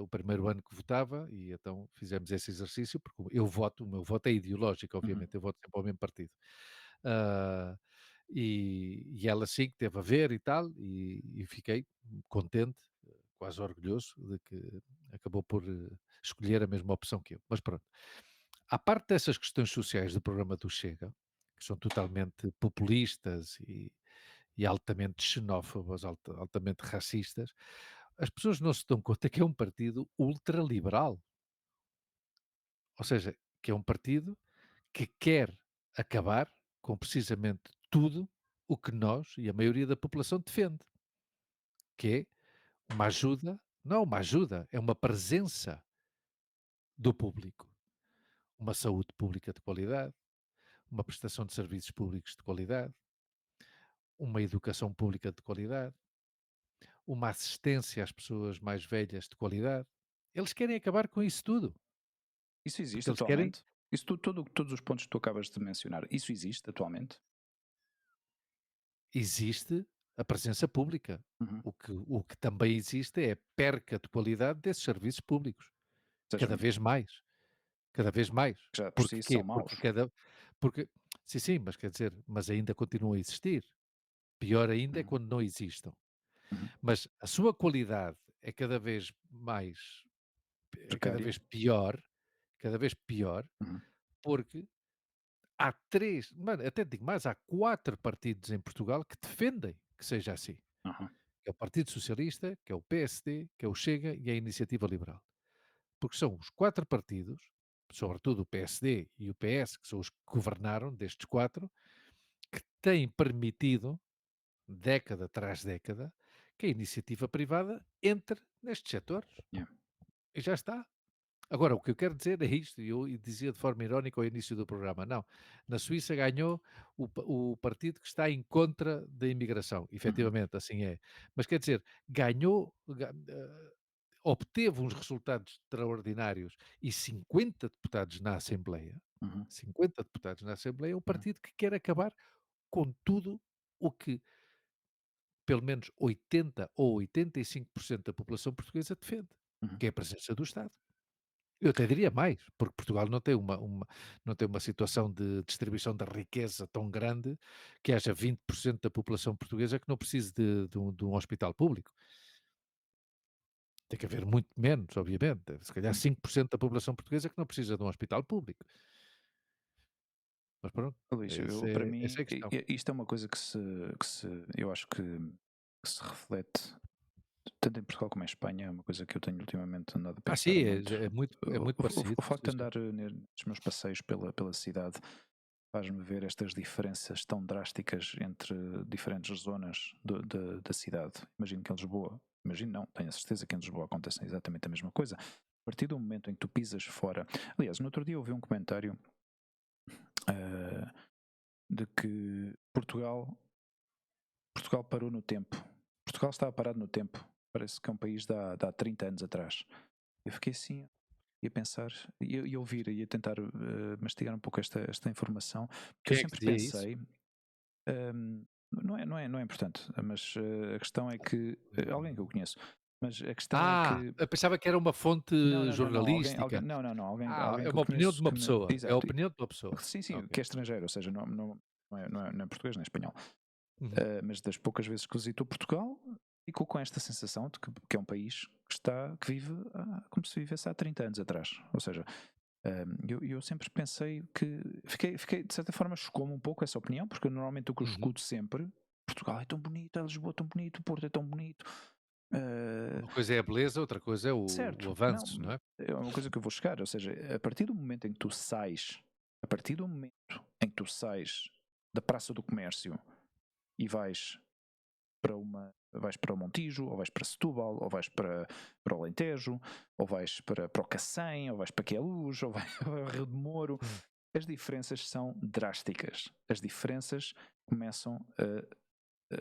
o primeiro ano que votava, e então fizemos esse exercício, porque o meu voto é ideológico, Uhum. obviamente, eu voto sempre ao mesmo partido. Ah, e ela sim que teve a ver e tal, e fiquei contente, quase orgulhoso, de que acabou por escolher a mesma opção que eu. Mas pronto. À parte dessas questões sociais do programa do Chega, que são totalmente populistas e altamente xenófobas, altamente racistas, as pessoas não se dão conta que é um partido ultraliberal. Ou seja, que é um partido que quer acabar com precisamente tudo o que nós e a maioria da população defende, que é uma ajuda, não é uma ajuda, é uma presença do público. uma saúde pública de qualidade, uma prestação de serviços públicos de qualidade, uma educação pública de qualidade, uma assistência às pessoas mais velhas de qualidade. Eles querem acabar com isso tudo, Isso porque existe eles querem atualmente? Isso todos os pontos que tu acabas de mencionar, isso existe atualmente? existe a presença pública. Uhum. O que também existe é a perca de qualidade desses serviços públicos, Ou seja, cada vez mais, cada vez mais. que já por Porque si quê? são Porque maus. cada porque sim, sim, mas quer dizer, mas ainda continuam a existir. Pior ainda é Uhum. quando não existam. Uhum. Mas a sua qualidade é cada Precária. vez pior, cada vez pior, Uhum. porque há 3, mano, até te digo mais, há 4 partidos em Portugal que defendem que seja assim. Aham. Que é o Partido Socialista, que é o PSD, que é o Chega e a Iniciativa Liberal. Porque são os 4 partidos, sobretudo o PSD e o PS, que são os que governaram destes 4, que têm permitido, década tras década, que a iniciativa privada entre nestes setores. Yeah. E já está. Agora, o que eu quero dizer é isto, e eu dizia de forma irónica ao início do programa, não, na Suíça ganhou o partido que está em contra da imigração, Uhum. efetivamente, assim é. Mas quer dizer, ganhou, obteve uns resultados extraordinários e 50 deputados na Assembleia, Uhum. 50 deputados na Assembleia, é um Uhum. partido que quer acabar com tudo o que pelo menos 80 ou 85% da população portuguesa defende, Uhum. que é a presença do Estado. Eu até diria mais, porque Portugal não tem uma situação de distribuição da riqueza tão grande que haja 20% da população portuguesa que não precise de um hospital público. Tem que haver muito menos, obviamente. Se calhar Uhum. 5% da população portuguesa que não precisa de um hospital público. Mas pronto, Luís, para essa mim, é a questão. isto é uma coisa que se eu acho que se reflete tanto em Portugal como em Espanha, é uma coisa que eu tenho ultimamente andado a Sim, pensar muito. é muito O parecido. facto de Sim, sim. andar nos meus passeios pela cidade faz-me ver estas diferenças tão drásticas entre diferentes zonas da cidade. Imagino que em Lisboa, imagino não, tenho a certeza que em Lisboa acontece exatamente a mesma coisa. A partir do momento em que tu pisas fora. Aliás, no outro dia eu ouvi um comentário de que Portugal parou no tempo. Portugal estava parado no tempo. Parece que é um país de há 30 anos atrás. Eu fiquei assim, ia pensar, ia ouvir, ia tentar mastigar um pouco esta informação, porque eu Quem é que sempre dizia isso? pensei, não é importante, mas a questão é que, alguém que eu conheço, mas a questão é que, Eu pensava que era uma fonte não, jornalística. não, Ah, alguém é que eu uma opinião de conheço uma que me, pessoa. É a exato, opinião de uma pessoa. sim, sim, Ok. que é estrangeiro, ou seja, não é português nem espanhol. Uhum. Mas das poucas vezes que visitou Portugal, ficou com esta sensação de que é um país que vive como se vivesse há 30 anos atrás. Ou seja, eu sempre pensei que. Fiquei, de certa forma, chocou-me um pouco essa opinião, porque normalmente o que eu Uhum. escuto sempre. Portugal é tão bonito, é Lisboa é tão bonito, o Porto é tão bonito. Uh, Uma coisa é a beleza, outra coisa é o certo, avanço, não, não é? é uma coisa que eu vou chegar. Ou seja, a partir do momento em que tu sais, a partir do momento em que tu sais da Praça do Comércio e vais para o Montijo, ou vais para Setúbal, ou vais para o Alentejo, ou vais para o Cacém, ou vais para Queluz, ou vais para o Rio de Moro. Hum. As diferenças são drásticas. As diferenças começam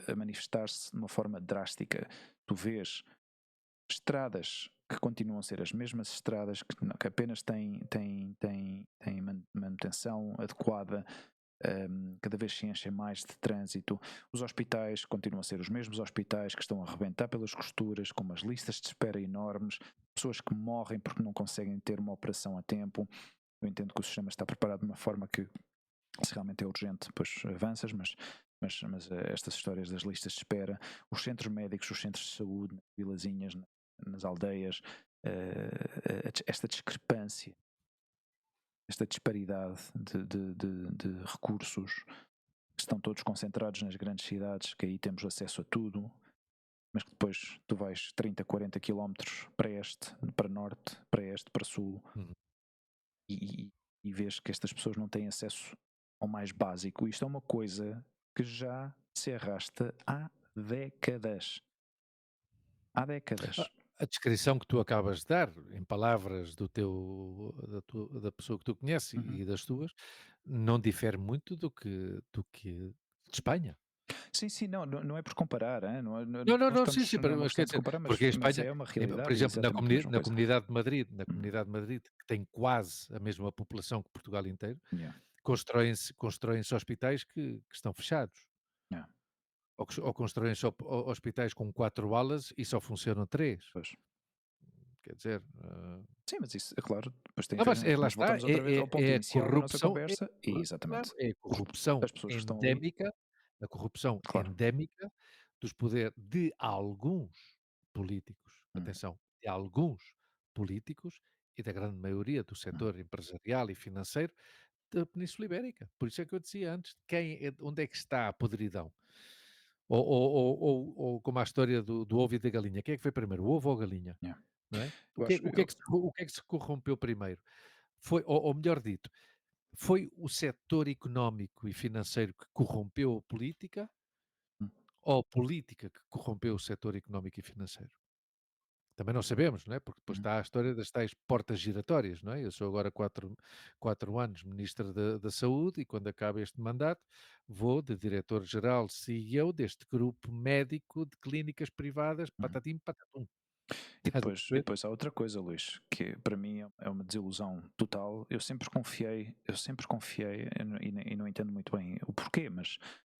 a manifestar-se de uma forma drástica. Tu vês estradas que continuam a ser as mesmas estradas, que apenas têm manutenção adequada, cada vez se enchem mais de trânsito. Os hospitais continuam a ser os mesmos hospitais que estão a arrebentar pelas costuras, com umas listas de espera enormes, pessoas que morrem porque não conseguem ter uma operação a tempo. Eu entendo que o sistema está preparado de uma forma que, se realmente é urgente, depois avanças, mas estas histórias das listas de espera, os centros médicos, os centros de saúde, nas vilazinhas, nas aldeias, esta discrepância, esta disparidade de recursos que estão todos concentrados nas grandes cidades, que aí temos acesso a tudo, mas que depois tu vais 30, 40 quilómetros para este, para norte, para este, para sul, Uhum. e, e vês que estas pessoas não têm acesso ao mais básico. Isto é uma coisa que já se arrasta há décadas. Há Ah, décadas. a descrição que tu acabas de dar, em palavras da pessoa que tu conheces Uhum. e das tuas, não difere muito do que de Espanha. Sim, sim, não é por comparar, Não, não, não não, sim, sim, não é uma mas quer questão de dizer, comparar, porque em mas Espanha, é uma por realidade e é exemplo, exatamente a mesma na coisa. Comunidade de Madrid, Uhum. que tem quase a mesma população que Portugal inteiro, Yeah, constroem-se hospitais que estão fechados. yeah, Ou constroem-se hospitais com 4 alas e só funcionam 3. pois. Quer dizer, Sim, mas isso, é claro, depois tem a não, ver, mas lá mas está, voltamos outra vez ao ponto é a inicial da nossa corrupção, conversa e claro, exatamente. é a Os corrupção as pessoas que estão ali endémica, a corrupção claro. endémica dos poder de alguns políticos, Hum, atenção, de alguns políticos e da grande maioria do hum, setor empresarial e financeiro da Península Ibérica. Por isso é que eu dizia antes, onde é que está a podridão? Ou como a história do ovo e da galinha, quem é que foi primeiro, o ovo ou a galinha? yeah. Não é? Eu acho eu O que é que se corrompeu primeiro? Ou melhor dito, foi o setor económico e financeiro que corrompeu a política hum, ou a política que corrompeu o setor económico e financeiro? Também não sabemos, não é? Porque depois uhum, está a história das tais portas giratórias, não é? Eu sou agora 4 anos Ministro da Saúde e quando acaba este mandato vou de Diretor-Geral, CEO deste grupo médico de clínicas privadas, uhum. patatim, patatum. E Estás a perceber? depois há outra coisa, Luís, que para mim é uma desilusão total. Eu sempre confiei, e não entendo muito bem o porquê, mas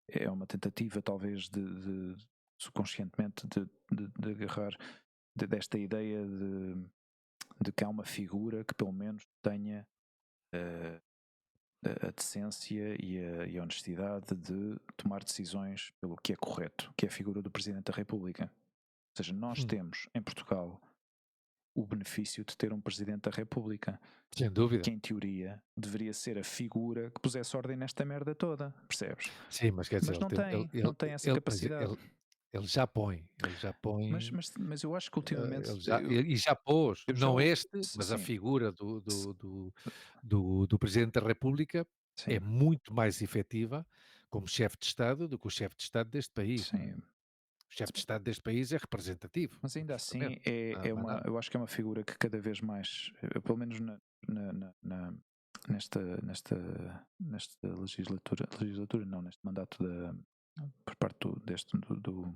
é uma tentativa talvez de subconscientemente de agarrar desta ideia de que há uma figura que pelo menos tenha eh, a decência e a honestidade de tomar decisões pelo que é correto, que é a figura do Presidente da República. Ou seja, nós Hum, temos em Portugal o benefício de ter um Presidente da República, sem que dúvida. em teoria deveria ser a figura que pusesse ordem nesta merda toda, percebes? Sim, mas quer dizer, Mas ele, não tem essa ele, mas capacidade. ele já põe, Mas eu acho que ultimamente, já pôs, eu já, não este, mas a sim, figura do Presidente da República é sim, muito mais efetiva como chefe de Estado do que o chefe de Estado deste país, não é? sim. O chefe de Estado deste país é representativo, Mas ainda absolutamente. assim é Mais uma, nada. eu acho que é uma figura que cada vez mais, pelo menos na, na- na- nesta, nesta, nesta legislatura não, neste mandato por parte do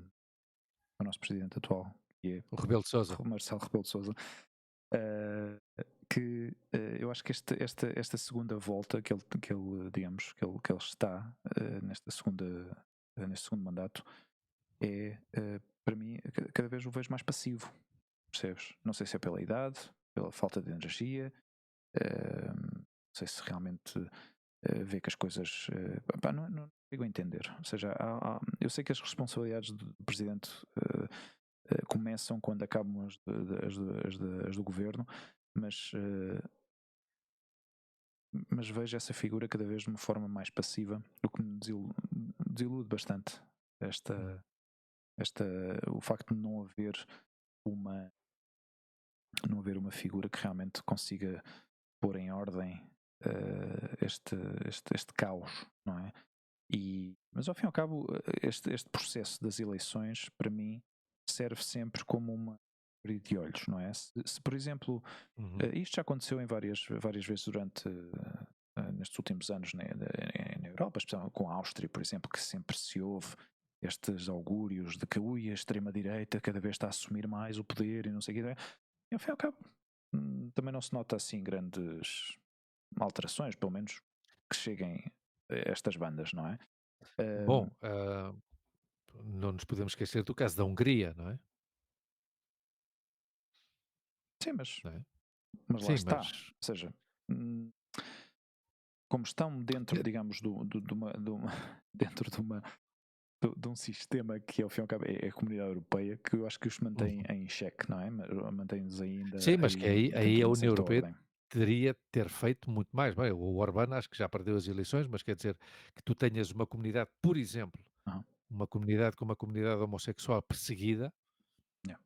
nosso presidente atual, que é O Rebelo de Sousa. Marcelo Rebelo de Sousa, eh, que eu acho que esta segunda volta digamos, que ele está neste segundo mandato para mim, cada vez o vejo mais passivo, percebes? Não sei se é pela idade, pela falta de energia, não sei se realmente vê que as coisas. Pá, não consigo entender. Ou seja, eu sei que as responsabilidades do presidente começam quando acabam as do governo, mas, mas vejo essa figura cada vez de uma forma mais passiva, o que me desilude bastante. Hum. Esta, esta, o facto de uma, não haver uma figura que realmente consiga pôr em ordem este caos, não é? Mas ao fim e ao cabo, este processo das eleições, para mim, serve sempre como uma abrir de olhos, não é? Se por exemplo, Uhum. isto já aconteceu em várias vezes durante nestes últimos anos na Europa, especialmente com a Áustria, por exemplo, que sempre se ouve estes augúrios de que a extrema-direita cada vez está a assumir mais o poder e não sei o quê. E ao fim e ao cabo, também não se nota assim grandes alterações, pelo menos que cheguem a estas bandas, não é? Bom, Ahm, não nos podemos esquecer do caso da Hungria, não é? sim, Não é? mas lá Sim, está. mas Ou seja, hum, como estão dentro, eh, digamos, dentro de um sistema que ao fim e ao cabo é a comunidade europeia, que eu acho que os mantém uhum. em xeque, não é? Mantém-nos ainda Sim, mas que aí, aí dentro a de uma União certa Europeia ordem. teria ter feito muito mais. Bem, o Orbán acho que já perdeu as eleições, mas quer dizer que tu tenhas uma comunidade, por exemplo, Aham, uma comunidade como a comunidade homossexual perseguida, yeah,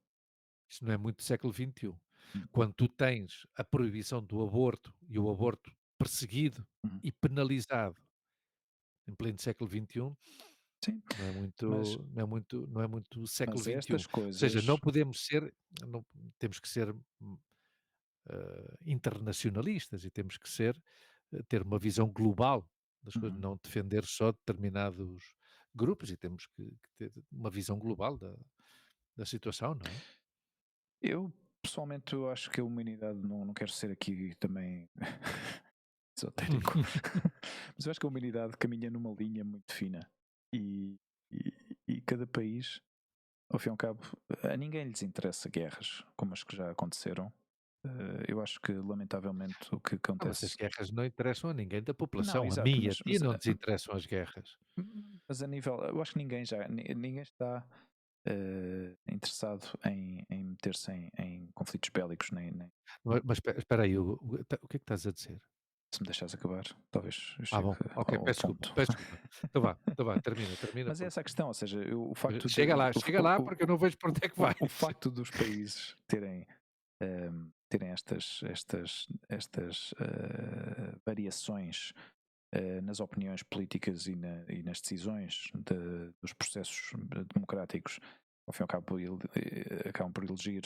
isso não é muito do século XXI. uhum, Quando tu tens a proibição do aborto e o aborto perseguido uhum, e penalizado em pleno século XXI, Sim, Não é mas, muito século mas XXI. Ou estas seja, não coisas. podemos ser não temos que ser, internacionalistas e temos que ser ter uma visão global das coisas, Uhum. não defender só determinados grupos e temos que ter uma visão global da situação, não é? Eu, pessoalmente, eu acho que a humanidade, não quero ser aqui também esotérico, mas eu acho que a humanidade caminha numa linha muito fina e, e, e cada país, ao fim e ao cabo, a ninguém lhes interessa guerras como as que já aconteceram. Eu acho que, lamentavelmente, o que Não, mas as acontece. guerras não interessam a ninguém da Não, população. A exato, mim e a ti não nos interessam as guerras. mas a nível. Eu acho que ninguém está interessado em meter-se em conflitos bélicos, nem Mas espera aí, o que é que estás a dizer? se me deixares acabar, talvez eu Ah, chegue bom, ok, ao peço desculpa, ponto. peço desculpa. Então vá, termina, Mas é essa a porque questão, ou seja, o facto de chega lá, porque eu não vejo por onde é que o vais. facto dos países terem estas variações nas opiniões políticas e nas decisões dos processos democráticos, ao fim e ao cabo, acabam por eleger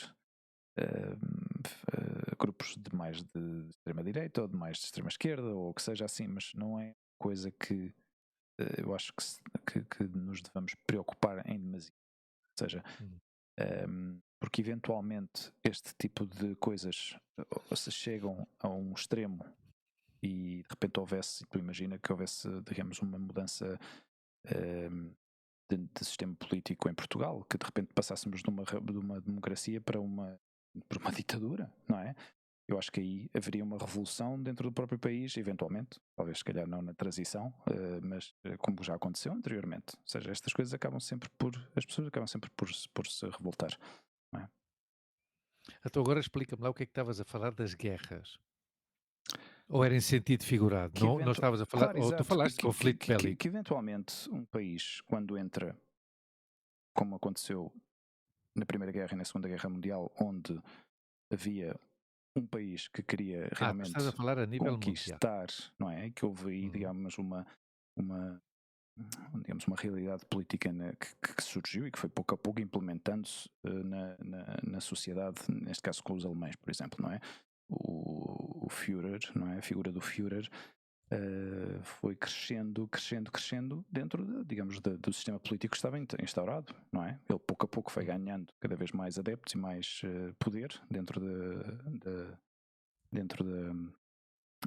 grupos de mais de extrema-direita ou de mais de extrema-esquerda, ou o que seja assim, mas não é coisa que eu acho que nos devamos preocupar em demasia. Ou seja, Hum. porque eventualmente este tipo de coisas se chegam a um extremo e de repente houvesse, tu imagina que houvesse, digamos, uma mudança ehm, de sistema político em Portugal, que de repente passássemos de uma democracia para uma ditadura, não é? Eu acho que aí haveria uma revolução dentro do próprio país, eventualmente, talvez se calhar não na transição, mas como já aconteceu anteriormente. Ou seja, estas coisas as pessoas acabam sempre por se revoltar, não é? Então agora explica-me lá o que é que estavas a falar das guerras. Ou era em sentido figurado? Que Não evento, estavas a falar, claro, ou tu exato, falaste de conflito que bélico. eventualmente um país, quando entra, como aconteceu na Primeira Guerra e na Segunda Guerra Mundial, onde havia um país que queria Ah, tu estás a realmente falar a nível mundial. conquistar, não é? E que houve aí, Uhum. uma, uma realidade política que surgiu e que foi pouco a pouco implementando-se na sociedade, neste caso com os alemães, por exemplo, não é? O Führer, não é? A figura do Führer foi crescendo dentro, digamos, do sistema político que estava instaurado, não é? Ele pouco a pouco foi Hum. ganhando cada vez mais adeptos e mais poder dentro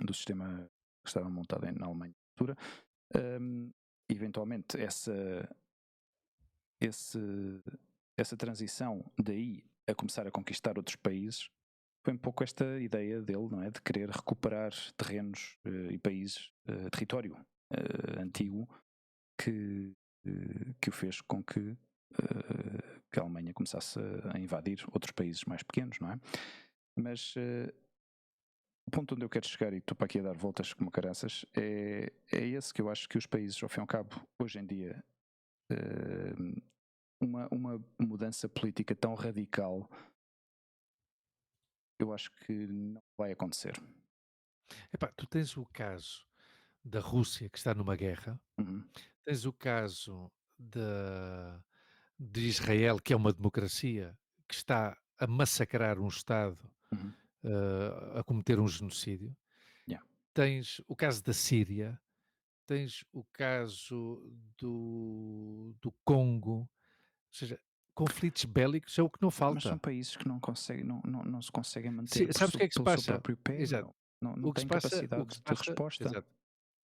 do sistema que estava montado na Alemanha na altura. Um, Eventualmente esse, essa transição daí a começar a conquistar outros países foi um pouco esta ideia dele, não é? De querer recuperar terrenos e países, território antigo que, que o fez com que a Alemanha começasse a invadir outros países mais pequenos, não é? Mas o ponto onde eu quero chegar, e estou para aqui a dar voltas como caraças, é esse que eu acho que os países, ao fim e ao cabo, hoje em dia, eh, uma mudança política tão radical, eu acho que não vai acontecer. Epá, tu tens o caso da Rússia, que está numa guerra, Uhum, tens o caso de Israel, que é uma democracia, que está a massacrar um Estado, uhum, a cometer um genocídio. yeah. Tens o caso da Síria, tens o caso do Congo, ou seja, conflitos bélicos é o que não Mas são falta. países que não conseguem, não se conseguem manter Sabes o que é que se pelo seu passa? próprio pé, Exato. meu. Não O que se têm passa, o capacidade que se de passa, resposta. exato.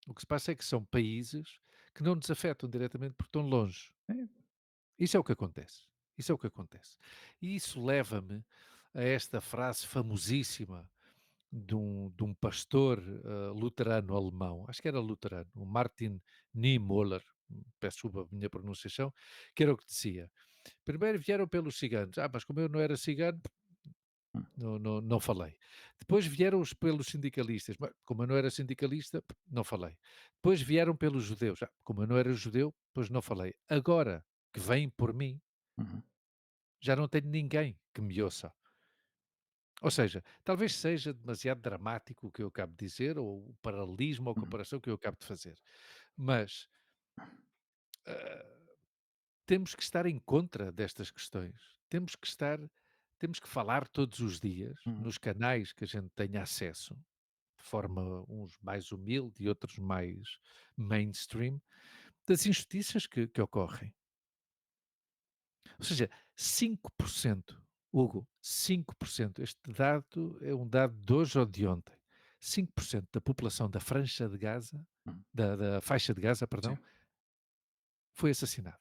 O que se passa é que são países que não nos afetam diretamente porque estão longe. É, Isso é o que acontece. Isso é o que acontece. E isso leva-me a esta frase famosíssima de um pastor luterano alemão, acho que era luterano, o Martin Niemöller, peço desculpa a minha pronunciação, que era o que dizia. Primeiro vieram pelos ciganos, mas como eu não era cigano, hum, não falei. Depois vieram pelos sindicalistas, mas como eu não era sindicalista, não falei. Depois vieram pelos judeus, como eu não era judeu, pois não falei. Agora que vêm por mim, uhum, já não tenho ninguém que me ouça. Ou seja, talvez seja demasiado dramático o que eu acabo de dizer, ou o paralelismo ou a uhum. comparação que eu acabo de fazer. Mas temos que estar em contra destas questões. Temos que falar todos os dias Uhum. nos canais que a gente tenha acesso, de forma uns mais humilde e outros mais mainstream, das injustiças que ocorrem. Ou seja, 5%, Hugo, 5%, este dado é um dado de hoje ou de ontem. 5% da população da Francha de Gaza, Uhum. da faixa de Gaza, Sim. perdão, foi assassinada.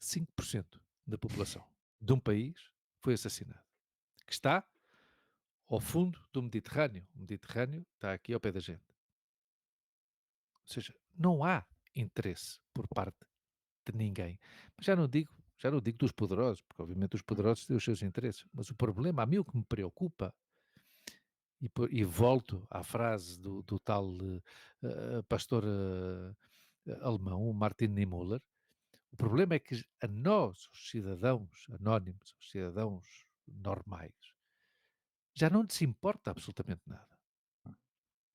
5% da população de um país foi assassinada, que está ao fundo do Mediterrâneo. O Mediterrâneo está aqui ao pé da gente. Ou seja, não há interesse por parte de ninguém. Mas já não digo dos poderosos, porque obviamente os Uhum. poderosos têm os seus interesses, mas o problema, a mim o que me preocupa, e volto à frase do tal pastor alemão, o Martin Niemöller, o problema é que a nós, os cidadãos anónimos, os cidadãos normais, já não nos importa absolutamente nada.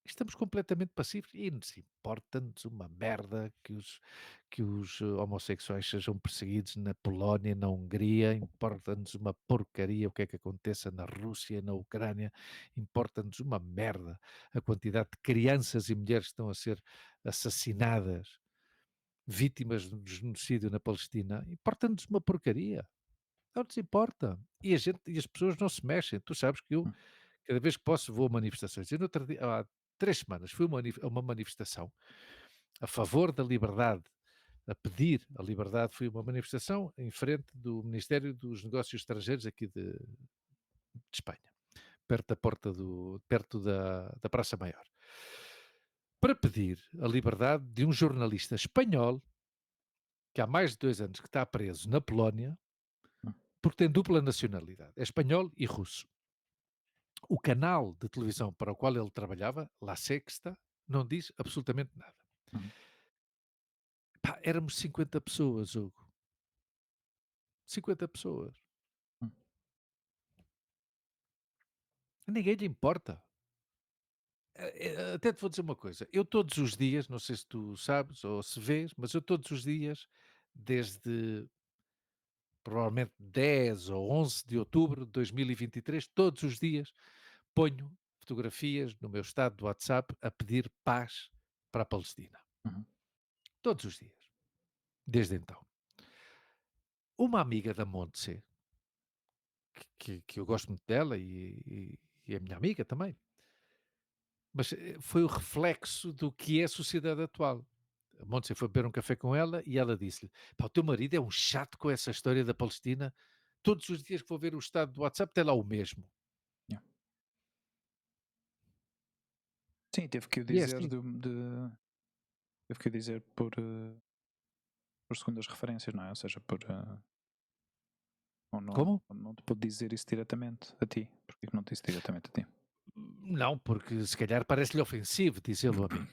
Estamos completamente passivos e nos importa-nos uma merda que os homossexuais sejam perseguidos na Polónia, na Hungria, importa-nos uma porcaria o que é que aconteça na Rússia, na Ucrânia, importa-nos uma merda a quantidade de crianças e mulheres que estão a ser assassinadas, vítimas do genocídio na Palestina, importa-nos uma porcaria. Não nos importa. E as pessoas não se mexem. Tu sabes que eu, Uhum. cada vez que posso, vou a manifestações. Eu, no outro dia, há 3 semanas, fui a uma manifestação a favor da liberdade, a pedir a liberdade. Fui a uma manifestação em frente do Ministério dos Negócios Estrangeiros aqui de Espanha, perto da porta perto da Praça Maior, para pedir a liberdade de um jornalista espanhol que há mais de 2 anos que está preso na Polónia Uhum. porque tem dupla nacionalidade, é espanhol e russo. O canal de televisão para o qual ele trabalhava, La Sexta, não diz absolutamente nada. Uhum. Pá, éramos 50 pessoas, Hugo. 50 pessoas. Uhum. A ninguém lhe importa. Até te vou dizer uma coisa. Eu todos os dias, não sei se tu sabes ou se vês, mas eu todos os dias, desde provavelmente 10 ou 11 de outubro de 2023, todos os dias ponho fotografias no meu estado do WhatsApp a pedir paz para a Palestina. Uhum. Todos os dias. Desde então. Uma amiga da Montse, que eu gosto muito dela e é minha amiga também, mas foi o reflexo do que é a sociedade atual. A Montse foi beber um café com ela e ela disse-lhe: "Pá, o teu marido é um chato com essa história da Palestina. Todos os dias que vou ver o estado do WhatsApp tem lá o mesmo." Yeah. Sim, teve que o E é dizer assim. teve que o dizer por segundas referências, não é? Ou seja, ou Como? não te pode dizer isso diretamente a ti. Porque que não te disse diretamente a ti? Não, porque se calhar parece-lhe ofensivo dizê-lo a mim.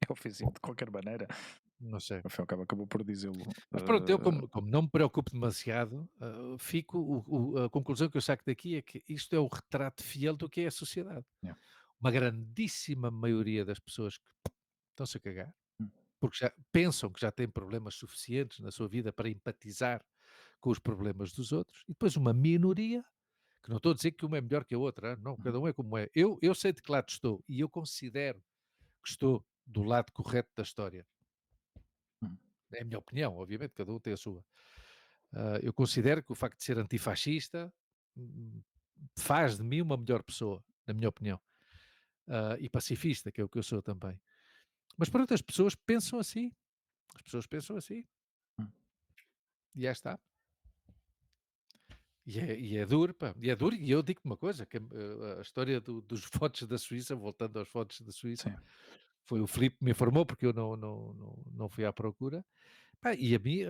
É ofensivo de qualquer maneira. Não sei. Ao fim e ao cabo acabou por dizê-lo. Mas pronto, eu como não me preocupo demasiado, fico a conclusão que eu saco daqui é que isto é o retrato fiel do que é a sociedade. Yeah. Uma grandíssima maioria das pessoas que estão-se a cagar, Hum. porque já pensam que já têm problemas suficientes na sua vida para empatizar com os problemas dos outros, e depois uma minoria, que não estou a dizer que uma é melhor que a outra, não, Uhum. cada um é como é. Eu sei de que lado estou, e eu considero que estou do lado correto da história. Uhum. É a minha opinião, obviamente, cada um tem a sua. Eu considero que o facto de ser antifascista hum, faz de mim uma melhor pessoa, na minha opinião. E pacifista, que é o que eu sou também. Mas pronto, as pessoas pensam assim. As pessoas pensam assim. Uhum. E já está. E é duro, pá. E é duro. E eu digo-te uma coisa: que a história dos votos da Suíça, voltando aos votos da Suíça, Sim. foi o Filipe que me informou, porque eu não fui à procura. Pá, e a mim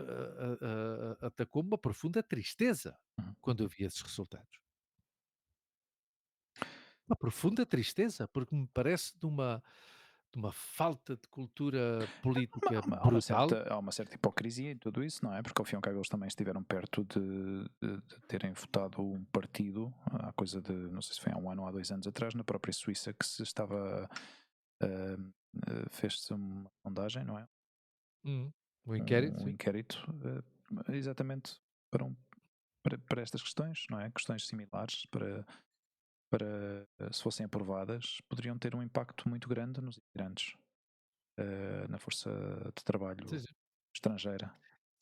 atacou-me uma profunda tristeza Uhum. quando eu vi esses resultados. Uma profunda tristeza, porque me parece de uma falta de cultura política brutal. Há uma certa hipocrisia em tudo isso, não é? Porque ao fim e ao cabo eles também estiveram perto de terem votado um partido, há coisa de, não sei se foi há um ano ou há 2 anos atrás, na própria Suíça, que se estava, fez-se uma sondagem, não é? Uhum. O inquérito, um sim. inquérito exatamente para, para estas questões, não é? Questões similares se fossem aprovadas, poderiam ter um impacto muito grande nos imigrantes, na força de Sim, trabalho sim. estrangeira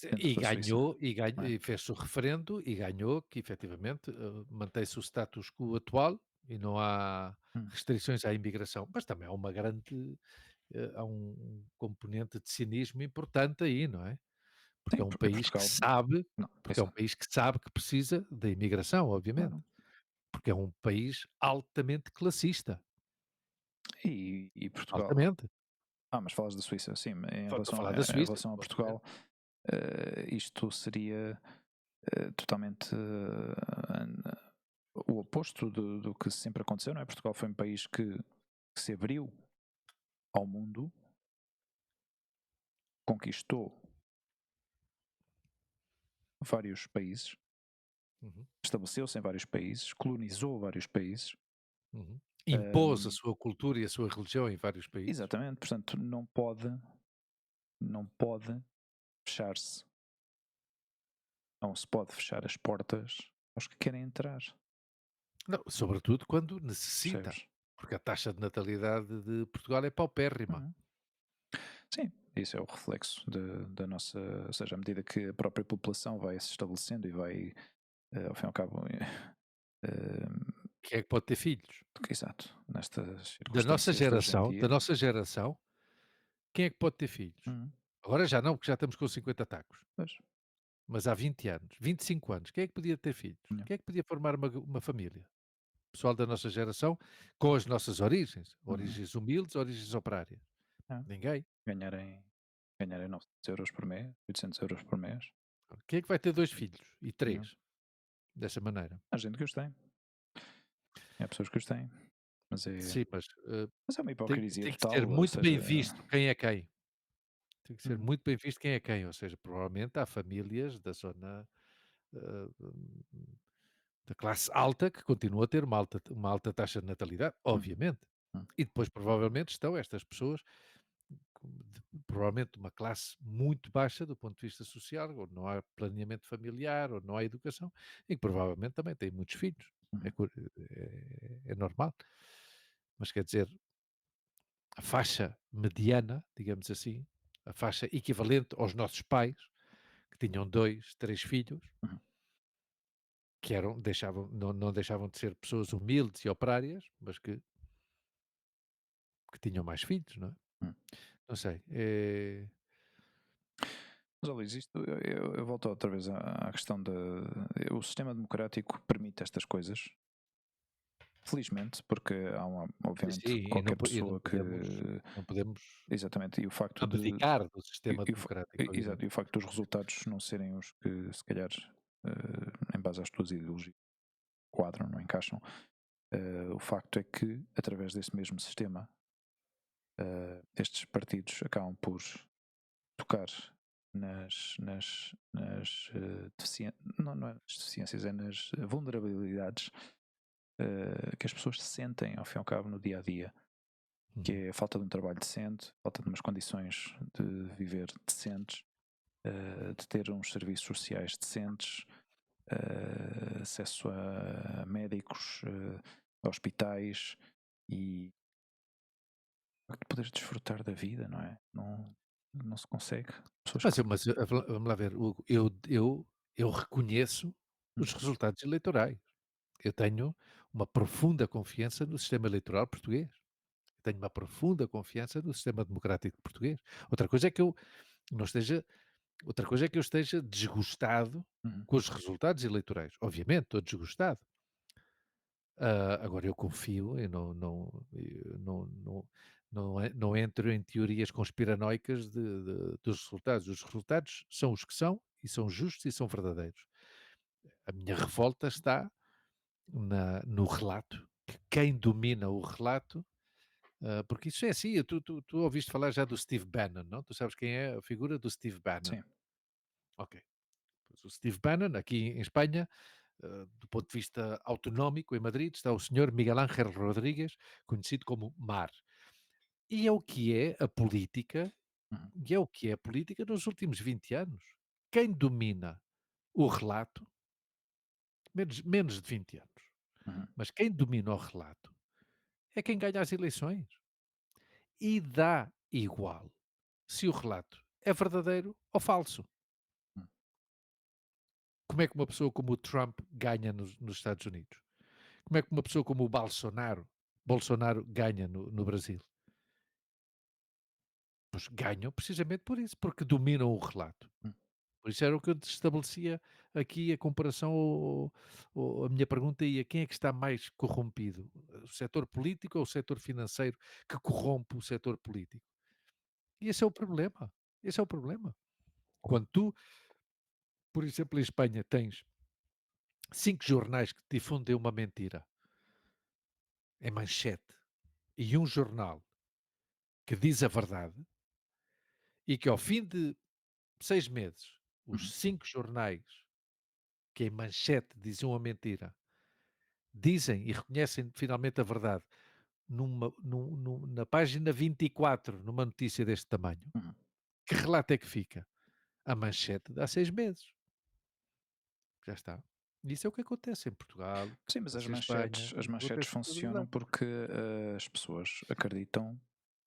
dentro E da Suíça, ganhou, não é? e fez-se o referendo e ganhou que efetivamente mantém-se o status quo atual e não há Hum. restrições à imigração. Mas também há uma grande, há um componente de cinismo importante aí, não é? Porque é Sim, um porque país que Portugal, sabe, não, porque é um exato, país que sabe que precisa da imigração, obviamente. claro. Porque é um país altamente classista, E Portugal, altamente. mas falas da Suíça, sim, Estou a falar da em Suíça, relação a obviamente. Portugal, isto seria totalmente o oposto do que sempre aconteceu, não é? Portugal foi um país que se abriu ao mundo, conquistou vários países, Uhum, estabeleceu-se em vários países, colonizou vários países. uhum. Impôs a Ahm, sua cultura e a sua religião em vários países. exatamente, portanto, não pode fechar-se, não se pode fechar as portas aos que querem entrar, Não, sobretudo quando necessita, percebes? porque a taxa de natalidade de Portugal é paupérrima. Uhum. Sim, isso é o reflexo da nossa, ou seja, à medida que a própria população vai se estabelecendo e vai, ao fim e ao cabo, Quem é que pode ter filhos? exato, nestas circunstâncias de hoje em Da dia. nossa geração, quem é que pode ter filhos? Uhum. Agora já não, porque já estamos com 50 tacos. Pois, Mas há 20 anos, 25 anos, quem é que podia ter filhos? não. Quem é que podia formar uma família? Pessoal da nossa geração, com as nossas origens, Uhum. origens humildes, origens operárias. É. Ninguém. Ganharem, ganharem 900 € por mês, 800 € por mês. Quem é que vai ter 2 filhos e Não. 3 dessa maneira? Há gente que os tem, há pessoas que os têm, Sim, mas mas é uma hipocrisia tem que total, ser ou muito bem seja, visto quem é quem. Tem que ser uhum, muito bem visto quem é quem, ou seja, provavelmente há famílias da zona, eh, da classe alta que continuam a ter uma alta taxa de natalidade, uhum, obviamente. uhum, E depois provavelmente estão estas pessoas provavelmente de uma classe muito baixa do ponto de vista social, onde não há planeamento familiar, onde não há educação, e que provavelmente também têm muitos filhos. É, uhum, é normal. Mas quer dizer, a faixa mediana, digamos assim, a faixa equivalente aos nossos pais, que tinham 2, 3 filhos, uhum, que eram, deixavam, não deixavam de ser pessoas humildes e operárias, mas que tinham mais filhos, não é? uhum. Não sei. Mas, olha, Luís, isto, eu volto outra vez à questão da. O sistema democrático permite estas coisas, felizmente, porque há Sim, obviamente, sim, qualquer e não pessoa que. podemos, não podemos Exatamente, e o facto de. abdicar do sistema E o fa- democrático, exato, obviamente. e o facto dos resultados não serem os que, se calhar, em base às tuas ideologias, quadram, não encaixam. O facto é que, através desse mesmo sistema, estes partidos acabam por tocar não é nas deficiências, é nas vulnerabilidades que as pessoas sentem, ao fim e ao cabo, no dia a dia, que Uhum. é a falta de um trabalho decente, falta de umas condições de viver decentes, de ter uns serviços sociais decentes, acesso a médicos, a hospitais e de poderes desfrutar da vida, não é? Não, não se consegue. Pessoas que. Vamos lá ver, Hugo, eu reconheço Hum, os resultados eleitorais. Eu tenho uma profunda confiança no sistema eleitoral português. Tenho uma profunda confiança no sistema democrático português. Outra coisa é que eu não esteja outra coisa é que eu esteja desgostado uhum, com os resultados eleitorais. Obviamente, estou desgostado. Agora eu confio, eu não entro em teorias conspiranoicas dos resultados. Os resultados são os que são e são justos e são verdadeiros. A minha revolta está no relato, que quem domina o relato, porque isso é assim, tu ouviste falar já do Steve Bannon, não? Tu sabes quem é a figura do Steve Bannon? sim. Ok. Pois o Steve Bannon, aqui em Espanha, do ponto de vista autonómico, em Madrid, está o senhor Miguel Ángel Rodríguez, conhecido como Mar. E é o que é a política uhum, E é o que é a política nos últimos 20 anos. Quem domina o relato, menos de 20 anos, uhum, mas quem domina o relato é quem ganha as eleições. E dá igual se o relato é verdadeiro ou falso. uhum, Como é que uma pessoa como o Trump ganha nos Estados Unidos? Como é que uma pessoa como o Bolsonaro ganha no Brasil? Pois ganham precisamente por isso, porque dominam o relato. uhum. Por isso era o que eu te estabelecia aqui a comparação, a minha pergunta ia: quem é que está mais corrompido? O setor político ou o setor financeiro que corrompe o setor político? E esse é o problema. Esse é o problema. Quando tu, por exemplo, em Espanha tens 5 jornais que difundem uma mentira em manchete e um jornal que diz a verdade e que ao fim de 6 meses os Uhum, 5 jornais que em manchete diziam a mentira dizem e reconhecem finalmente a verdade na página 24, numa notícia deste tamanho, uhum. que relato é que fica? A manchete dá 6 meses, já está. Isso é o que acontece em Portugal, Sim, mas acontece em Espanha, as manchetes acontece em todo o funcionam lado. porque as pessoas acreditam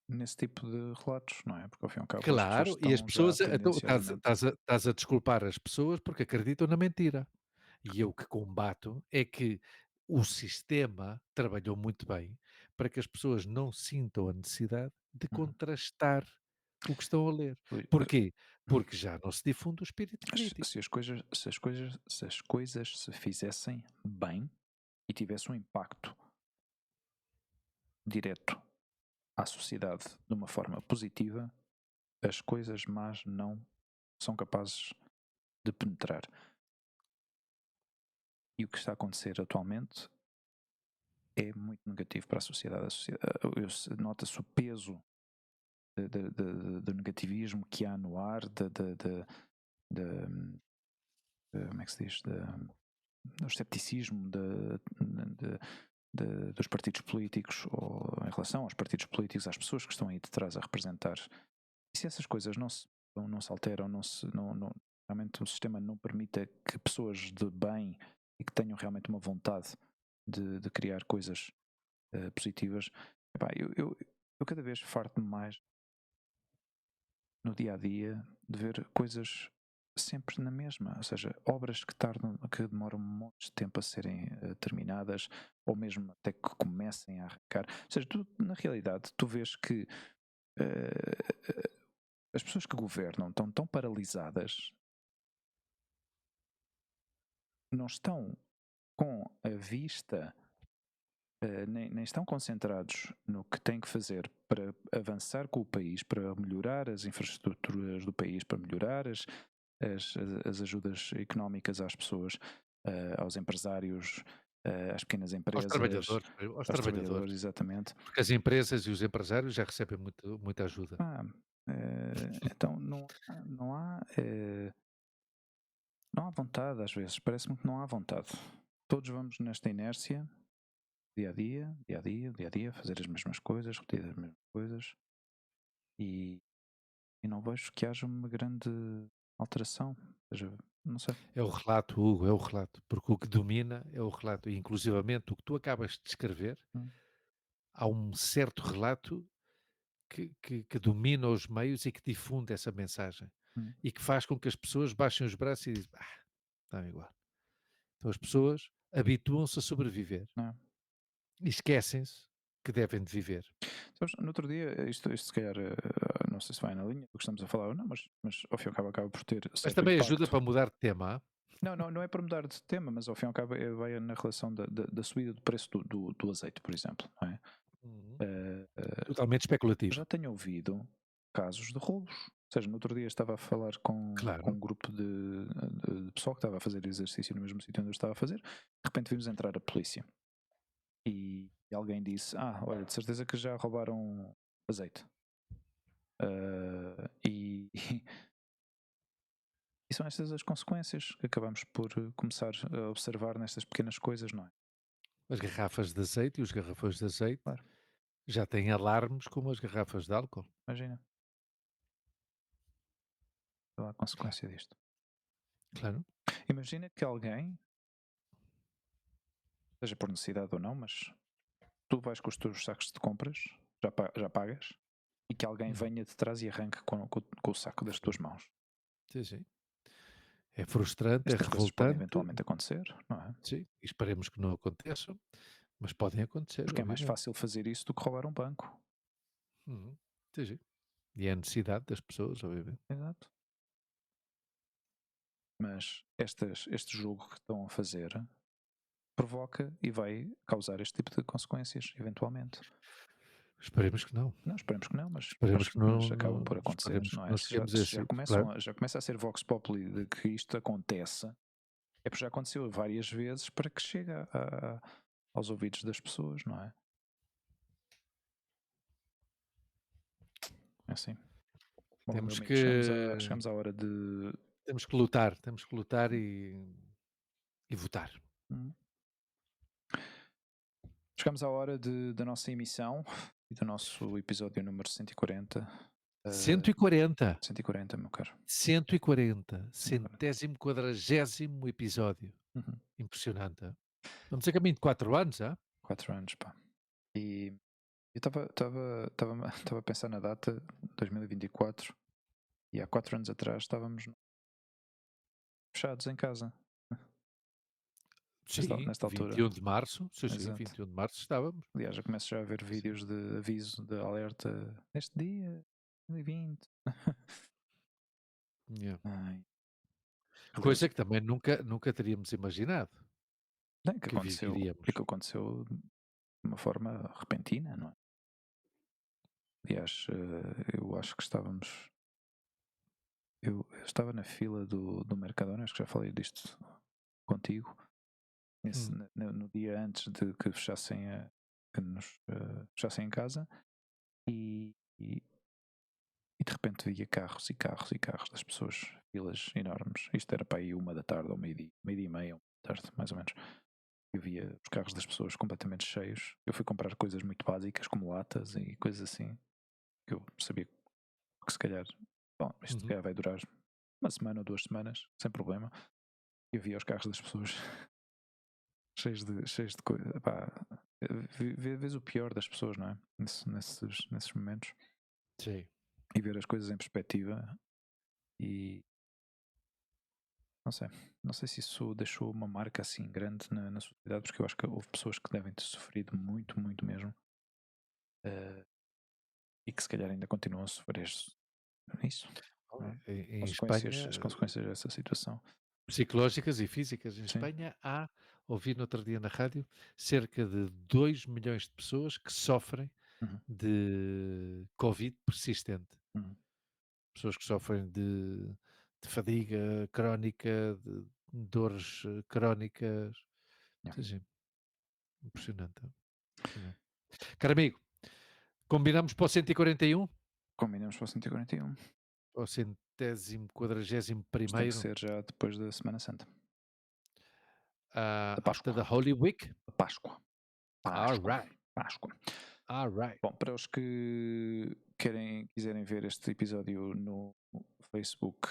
nesse tipo de relatos, não é? Porque ao fim e ao cabo as pessoas Claro, e as estão já pessoas então tendenciosamente. estás a desculpar as pessoas porque acreditam na mentira. E eu o que combato é que o sistema trabalhou muito bem para que as pessoas não sintam a necessidade de Uhum. contrastar o que estão a ler. Ui, Porquê? Porque já não se difunde o espírito mas crítico. se as coisas se fizessem bem e tivesse um impacto direto à sociedade de uma forma positiva, as coisas más não são capazes de penetrar. E o que está a acontecer atualmente é muito negativo para a sociedade. Nota-se o peso do negativismo que há no ar, como é que se diz? Do escepticismo dos partidos políticos ou em relação aos partidos políticos, às pessoas que estão aí detrás a representar. E se essas coisas não se alteram, realmente o sistema não permite que pessoas de bem e que tenham realmente uma vontade de criar coisas positivas, epá, eu cada vez farto-me mais no dia a dia de ver coisas sempre na mesma, ou seja, obras que demoram um monte de tempo a serem terminadas, ou mesmo até que comecem a arrancar. Ou seja, na realidade, tu vês que as pessoas que governam estão tão paralisadas, não estão com a vista, nem estão concentrados no que têm que fazer para avançar com o país, para melhorar as infraestruturas do país, para melhorar as ajudas económicas às pessoas, aos empresários, às pequenas empresas, Aos aos trabalhadores, trabalhadores, exatamente. porque as empresas e os empresários já recebem muita ajuda. Ah, então não há vontade às vezes, parece-me que não há vontade. Todos vamos nesta inércia, dia a dia, dia a dia, dia a dia, fazer as mesmas coisas, repetir as mesmas coisas e, e não vejo que haja uma grande alteração. Ou seja, não sei. É o relato, Hugo, é o relato, porque o que domina é o relato, e inclusivamente o que tu acabas de descrever, Hum, há um certo relato que domina os meios e que difunde essa mensagem, hum, e que faz com que as pessoas baixem os braços e dizem: "Ah, dá igual". Então as pessoas habituam-se a sobreviver não é? e esquecem-se que devem de viver. Sabes, no outro dia, isto se calhar, não sei se vai na linha do que estamos a falar ou não, mas ao fim e ao cabo acaba por ter Mas certo também ajuda impacto. para mudar de tema. Não é para mudar de tema, mas ao fim e ao cabo vai na relação da subida do preço do azeite, por exemplo. Não é? Uhum. Eh, Totalmente já especulativo. tenho ouvido casos de roubos. Ou seja, no outro dia estava a falar com Claro. um grupo de pessoal que estava a fazer exercício no mesmo sítio onde eu estava a fazer. De repente vimos entrar a polícia e alguém disse: olha, de certeza que já roubaram azeite. E, e são estas as consequências que acabamos por começar a observar nestas pequenas coisas, não é? As garrafas de azeite e os garrafões de azeite Claro, já têm alarmes como as garrafas de álcool. imagina. qual é a consequência disto? Claro. Imagina que alguém, seja por necessidade ou não, mas tu vais com os teus sacos de compras, já pagas, e que alguém Uhum. venha de trás e arranque com o saco das tuas mãos. Sim, sim. É frustrante, é Estas coisas podem revoltante. eventualmente acontecer, não é? Sim, e esperemos que não aconteçam, mas podem acontecer, Porque é mais obviamente. fácil fazer isso do que roubar um banco. Uhum. Sim, sim. E é a necessidade das pessoas, obviamente. Exato. Mas este jogo que estão a fazer provoca e vai causar este tipo de consequências, eventualmente. Esperemos que não. Não, esperemos que não, mas, Esperemos mas, que não, mas acaba por acontecer, esperemos não que é? não Se já, cheguemos a se esse já, sítio, claro. já começa a ser Vox Populi de que isto aconteça, é porque já aconteceu várias vezes para que chegue aos ouvidos das pessoas, não é? É assim. Bom, meu Temos amigo, que chegamos à hora de. temos que lutar e votar. Hum, Chegamos à hora da nossa emissão e do nosso episódio número 140. 140, 140, meu caro. 140, 140. centésimo quadragésimo episódio. Uhum. Impressionante, hã? Vamos a caminho de 4 anos, hã? 4 anos, pá. E eu estava a pensar na data, 2024, e há 4 anos atrás estávamos fechados em casa. Sim, Nesta altura. 21 de março, sim, sim, Exato. 21 de março estávamos. Aliás, eu começo já a ver Sim. vídeos de aviso, de alerta. Neste dia, 2020. Yeah. Ai, aliás, Coisa que também nunca teríamos imaginado bem, que que aconteceu, viveríamos. e que aconteceu de uma forma repentina, não é? Aliás, eu acho que estávamos. Eu estava na fila do Mercadona, acho que já falei disto contigo, Hum, no dia antes de que fechassem, que nos fechassem em casa, e, e, e de repente via carros e carros e carros das pessoas, filas enormes. Isto era para aí 1 da tarde ou meio-dia e meia, 1 da tarde, mais ou menos. Eu via os carros das pessoas completamente cheios. Eu fui comprar coisas muito básicas, como latas e coisas assim, que eu sabia que se calhar, bom, isto se uhum. calhar vai durar 1 semana ou 2 semanas, sem problema. Eu via os carros das pessoas cheios de coisa. Pá, vês o pior das pessoas, não é? Nesses momentos. Sim. E ver as coisas em perspectiva. E não sei se isso deixou uma marca assim grande na sociedade, porque eu acho que houve pessoas que devem ter sofrido muito, muito mesmo. E que se calhar ainda continuam a sofrer isso, não é? Olha, em Espanha, As consequências dessa situação. psicológicas e físicas. Em Sim. Espanha há, ouvi no outro dia na rádio, cerca de 2 milhões de pessoas que sofrem Uhum, de Covid persistente. uhum. Pessoas que sofrem de fadiga crónica, de dores crónicas. Yeah. Sim, sim, impressionante. Impressionante. Caro amigo, combinamos para o 141? Combinamos para o 141. Ou centésimo quadragésimo Mas tem que primeiro? ser já depois da Semana Santa. Da After Páscoa. the Holy Week? Da Páscoa. All Páscoa. right, Páscoa. all right. Bom, para os que quiserem ver este episódio no Facebook,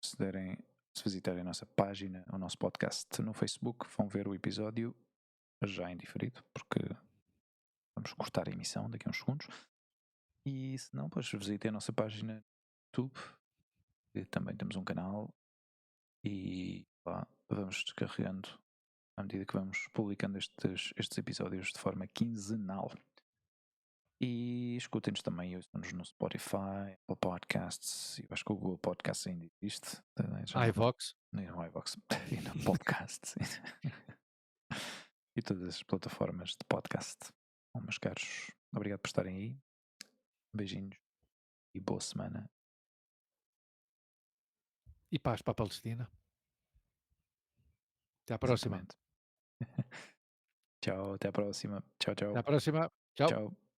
se derem, se visitarem a nossa página, o nosso podcast no Facebook, vão ver o episódio já em diferido, porque vamos cortar a emissão daqui a uns segundos. E se não, pois visitem a nossa página no YouTube, que também temos um canal, e lá vamos descarregando à medida que vamos publicando estes episódios de forma quinzenal. E escutem-nos também, ouçam-nos no Spotify, Apple Podcasts, eu acho que o Google Podcasts ainda existe, já não, iVox? nem no iVoox, e no Podcasts, e todas as plataformas de podcast. Bom, meus caros, obrigado por estarem aí, beijinhos e boa semana. E paz para a Palestina. Até à próxima. Exatamente. Tchau, até a próxima. Tchau, Até tchau. à próxima. Tchau. Tchau.